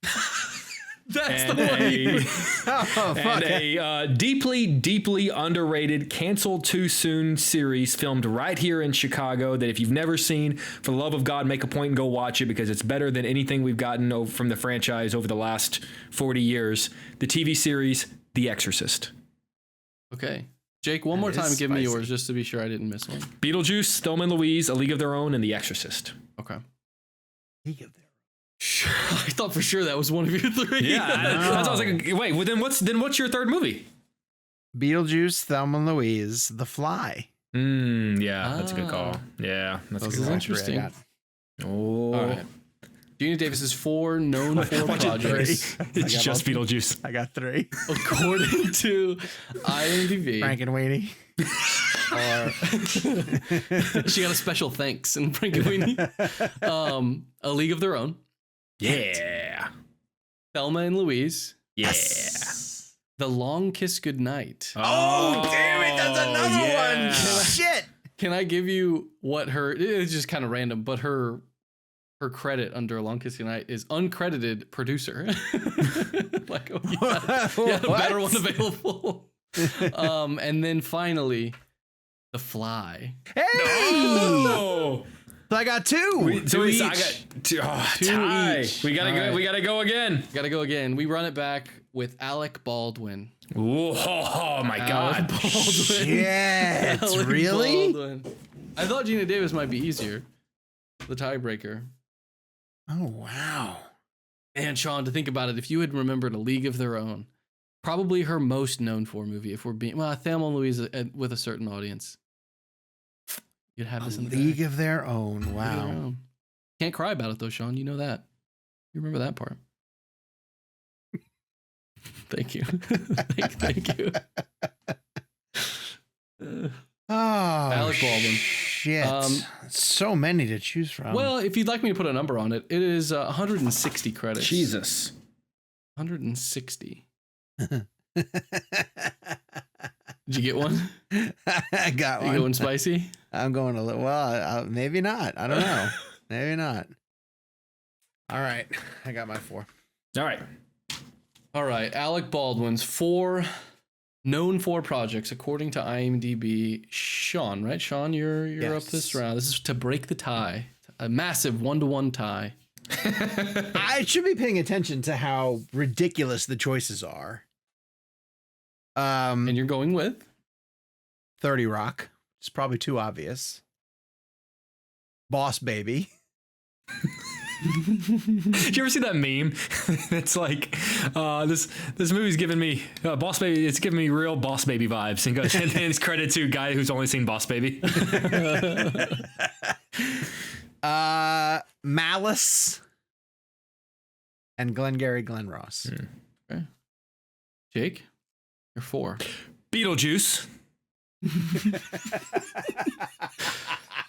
Speaker 3: That's
Speaker 4: and
Speaker 3: the one.
Speaker 2: Oh, fuck.
Speaker 4: and a deeply underrated, canceled too soon series filmed right here in Chicago that if you've never seen, for the love of God, make a point and go watch it because it's better than anything we've gotten from the franchise over the last 40 years. The TV series, The Exorcist.
Speaker 3: Okay. Jake, one more
Speaker 2: That
Speaker 3: time,
Speaker 2: is
Speaker 3: give me
Speaker 2: spicy.
Speaker 3: yours just to be sure I didn't miss one.
Speaker 4: Beetlejuice, Thelma and Louise, A League of Their Own, and The Exorcist.
Speaker 3: Okay.
Speaker 2: League of Their
Speaker 3: I thought for sure that was one of your 3.
Speaker 4: Yeah, that's what I was like. Wait, well, then what's your 3rd movie?
Speaker 2: Beetlejuice, Thelma and Louise, The Fly.
Speaker 4: Yeah, that's a good call.
Speaker 3: Ah.
Speaker 4: Yeah, that's a
Speaker 3: This
Speaker 4: good
Speaker 3: is
Speaker 4: call.
Speaker 3: interesting.
Speaker 2: I
Speaker 4: Oh,
Speaker 3: All right. Gina Davis's 4 known for projects,
Speaker 4: it's just Beetlejuice.
Speaker 2: I got 3.
Speaker 3: according to IMDb,
Speaker 2: Frankenweenie.
Speaker 3: she got a special thanks in Frankenweenie. A League of Their Own,
Speaker 4: Yeah.
Speaker 3: Thelma and Louise,
Speaker 4: Yeah.
Speaker 3: The Long Kiss Goodnight.
Speaker 2: Oh, damn it. That's another
Speaker 4: yeah.
Speaker 2: one. Shit.
Speaker 3: Can I give you what it's just kind of random, but her credit under A Long Kiss Goodnight is uncredited producer. Like, oh, yeah, a better one available. And then finally, The Fly.
Speaker 2: Hey.
Speaker 4: Oh.
Speaker 2: So I got 2.
Speaker 4: So I
Speaker 3: each.
Speaker 4: got two,
Speaker 3: Two
Speaker 4: tie.
Speaker 3: each.
Speaker 4: We gotta
Speaker 3: All
Speaker 4: go.
Speaker 3: right.
Speaker 4: We gotta go again.
Speaker 3: Gotta go again. We run it back. with Alec Baldwin.
Speaker 4: Oh my
Speaker 3: Alec
Speaker 4: God.
Speaker 3: Baldwin.
Speaker 2: Yeah,
Speaker 3: Alec
Speaker 2: really?
Speaker 3: Baldwin. I thought Gina Davis might be easier. The tiebreaker.
Speaker 2: Oh, wow.
Speaker 3: And Sean, to think about it, if you had remembered A League of Their Own, probably her most known for movie, if we're being, well, Thelma and Louise with a certain audience. You'd have this in the
Speaker 2: League
Speaker 3: bag.
Speaker 2: of Their Own.
Speaker 3: League of Their
Speaker 2: Wow.
Speaker 3: Own. Can't cry about it though, Sean. You know that. You remember that part. Thank you. thank you.
Speaker 2: Oh,
Speaker 3: Alec Baldwin.
Speaker 2: Shit. So many to choose from.
Speaker 3: Well, if you'd like me to put a number on it, it is 160 credits.
Speaker 4: Jesus.
Speaker 3: 160. Did you get one?
Speaker 2: I got
Speaker 3: You
Speaker 2: one.
Speaker 3: going spicy?
Speaker 2: I'm going a little. Well, maybe not. I don't know. Maybe not. All right. I got my 4.
Speaker 3: All right. Alec Baldwin's 4 known for projects according to IMDb. Sean, right? Sean, you're
Speaker 2: Yes.
Speaker 3: up this round. This is to break the tie. A massive 1-1 tie.
Speaker 2: I should be paying attention to how ridiculous the choices are.
Speaker 3: And you're going with
Speaker 2: 30 Rock. It's probably too obvious. Boss Baby.
Speaker 4: Did you ever see that meme? It's like, this movie's giving me Boss Baby. It's giving me real Boss Baby vibes. And goes, and it's credit to a guy who's only seen Boss Baby.
Speaker 2: Malice. And Glengarry Glen Ross.
Speaker 3: okay. Jake, you're 4.
Speaker 4: Beetlejuice.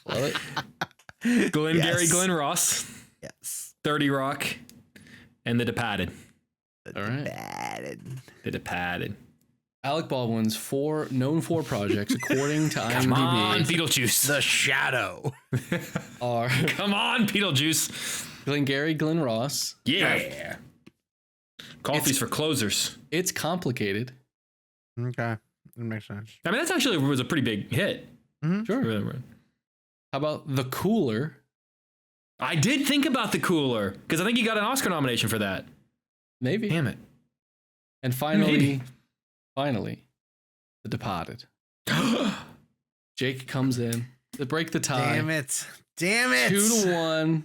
Speaker 3: Love it.
Speaker 4: Glengarry
Speaker 2: Yes.
Speaker 4: Glen Ross.
Speaker 2: Yes.
Speaker 4: 30 Rock. And The Departed.
Speaker 3: All right.
Speaker 4: The Departed.
Speaker 3: Alec Baldwin's 4 known for projects according to
Speaker 4: Come on,
Speaker 3: IMDb
Speaker 4: Beetlejuice.
Speaker 2: The Shadow.
Speaker 3: are
Speaker 4: Come on, Beetlejuice.
Speaker 3: Glengarry Glen Ross.
Speaker 4: Yeah. Coffees for closers.
Speaker 3: It's complicated.
Speaker 2: Okay. That makes sense.
Speaker 4: I mean, that's actually was a pretty big hit.
Speaker 3: Sure. How about The Cooler?
Speaker 4: I did think about The Cooler because I think he got an Oscar nomination for that.
Speaker 3: Maybe.
Speaker 4: Damn it.
Speaker 3: And finally,
Speaker 4: Maybe.
Speaker 3: The Departed. Jake comes in to break the tie.
Speaker 2: Damn it. Damn it.
Speaker 3: 2-1.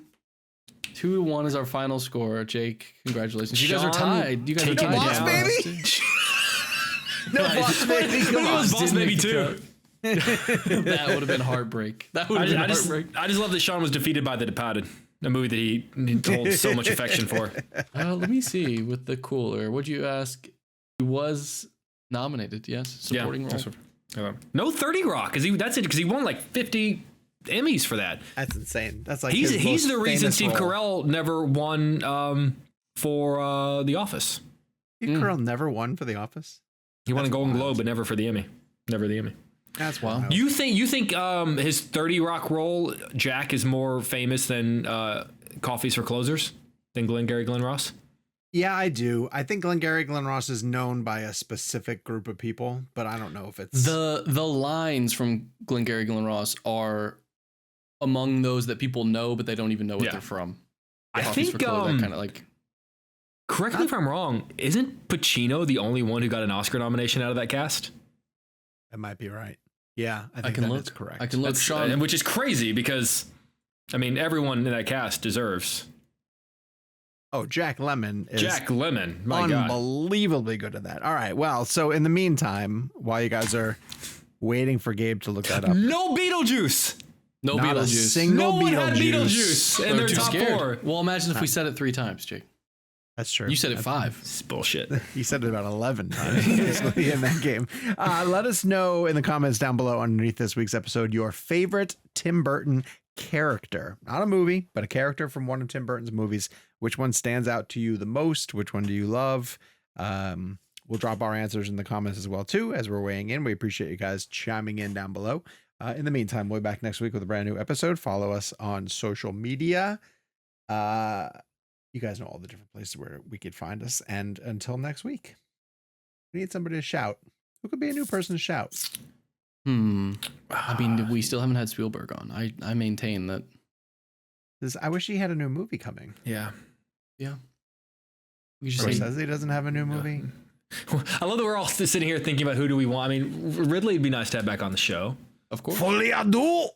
Speaker 3: 2-1 is our final score. Jake, congratulations. You guys are
Speaker 4: Sean,
Speaker 3: tied. You guys are
Speaker 4: take it
Speaker 3: tied.
Speaker 2: Boss
Speaker 4: down.
Speaker 2: Baby? No, Boss Baby. Come
Speaker 4: It
Speaker 2: on.
Speaker 4: was Boss Baby too.
Speaker 3: That would have been heartbreak. That would have been heartbreak.
Speaker 4: I just love that Sean was defeated by The Departed, a movie that he holds so much affection for.
Speaker 3: Let me see with The Cooler. What'd you ask? He was nominated, yes. Supporting role.
Speaker 4: No 30 Rock, that's it, because he won like 50 Emmys for that.
Speaker 2: That's insane. That's like
Speaker 4: He's
Speaker 2: his
Speaker 4: the
Speaker 2: most
Speaker 4: reason
Speaker 2: famous
Speaker 4: Steve
Speaker 2: role.
Speaker 4: Carell never won for The Office.
Speaker 2: Steve Carell never won for The Office.
Speaker 4: He won a
Speaker 2: That's
Speaker 4: Golden
Speaker 2: wild.
Speaker 4: Globe, but never for the Emmy. Never the Emmy.
Speaker 2: That's
Speaker 3: Wow.
Speaker 2: wild.
Speaker 4: You think his 30 Rock role, Jack, is more famous than Coffees for Closers than Glengarry Glen Ross?
Speaker 2: Yeah, I do. I think Glengarry Glen Ross is known by a specific group of people, but I don't know if it's
Speaker 3: The lines from Glengarry Glen Ross are among those that people know, but they don't even know what
Speaker 4: Yeah.
Speaker 3: they're from.
Speaker 4: I
Speaker 3: Coffees
Speaker 4: think
Speaker 3: for Clothes, that kind of like.
Speaker 4: correct me if I'm wrong, isn't Pacino the only one who got an Oscar nomination out of that cast?
Speaker 2: That might be right. Yeah, I
Speaker 3: I
Speaker 2: think
Speaker 3: can
Speaker 2: that
Speaker 3: look.
Speaker 2: is correct.
Speaker 3: I can look. Sean,
Speaker 4: Which is crazy because, I mean, everyone in that cast deserves.
Speaker 2: Oh, Jack Lemmon is
Speaker 4: Jack Lemmon, my God.
Speaker 2: unbelievably good at that. All right. Well, so in the meantime, while you guys are waiting for Gabe to look that up,
Speaker 4: No Beetlejuice.
Speaker 3: no
Speaker 2: not a
Speaker 3: Beetlejuice.
Speaker 2: single
Speaker 4: No one had
Speaker 2: Beetlejuice.
Speaker 4: Beetlejuice in
Speaker 3: They're
Speaker 4: their
Speaker 3: too
Speaker 4: top
Speaker 3: scared.
Speaker 4: 4.
Speaker 3: Well, imagine if we said it 3 times, Jake.
Speaker 2: That's true.
Speaker 3: You said it 5.
Speaker 4: It's bullshit.
Speaker 2: He said it about 11 times basically in that game. Let us know in the comments down below underneath this week's episode your favorite Tim Burton character. Not a movie, but a character from one of Tim Burton's movies. Which one stands out to you the most? Which one do you love? We'll drop our answers in the comments as well, too, as we're weighing in. We appreciate you guys chiming in down below. In the meantime, we'll be back next week with a brand new episode. Follow us on social media. You guys know all the different places where we could find us. And until next week, we need somebody to shout. Who could be a new person to shout?
Speaker 3: I mean, we still haven't had Spielberg on. I maintain that.
Speaker 2: I wish he had a new movie coming.
Speaker 4: Yeah.
Speaker 3: Yeah.
Speaker 2: Scorsese doesn't have a new movie.
Speaker 4: I love that we're all sitting here thinking about who do we want. I mean, Ridley would be nice to have back on the show.
Speaker 3: Of course.
Speaker 2: Folie à deux.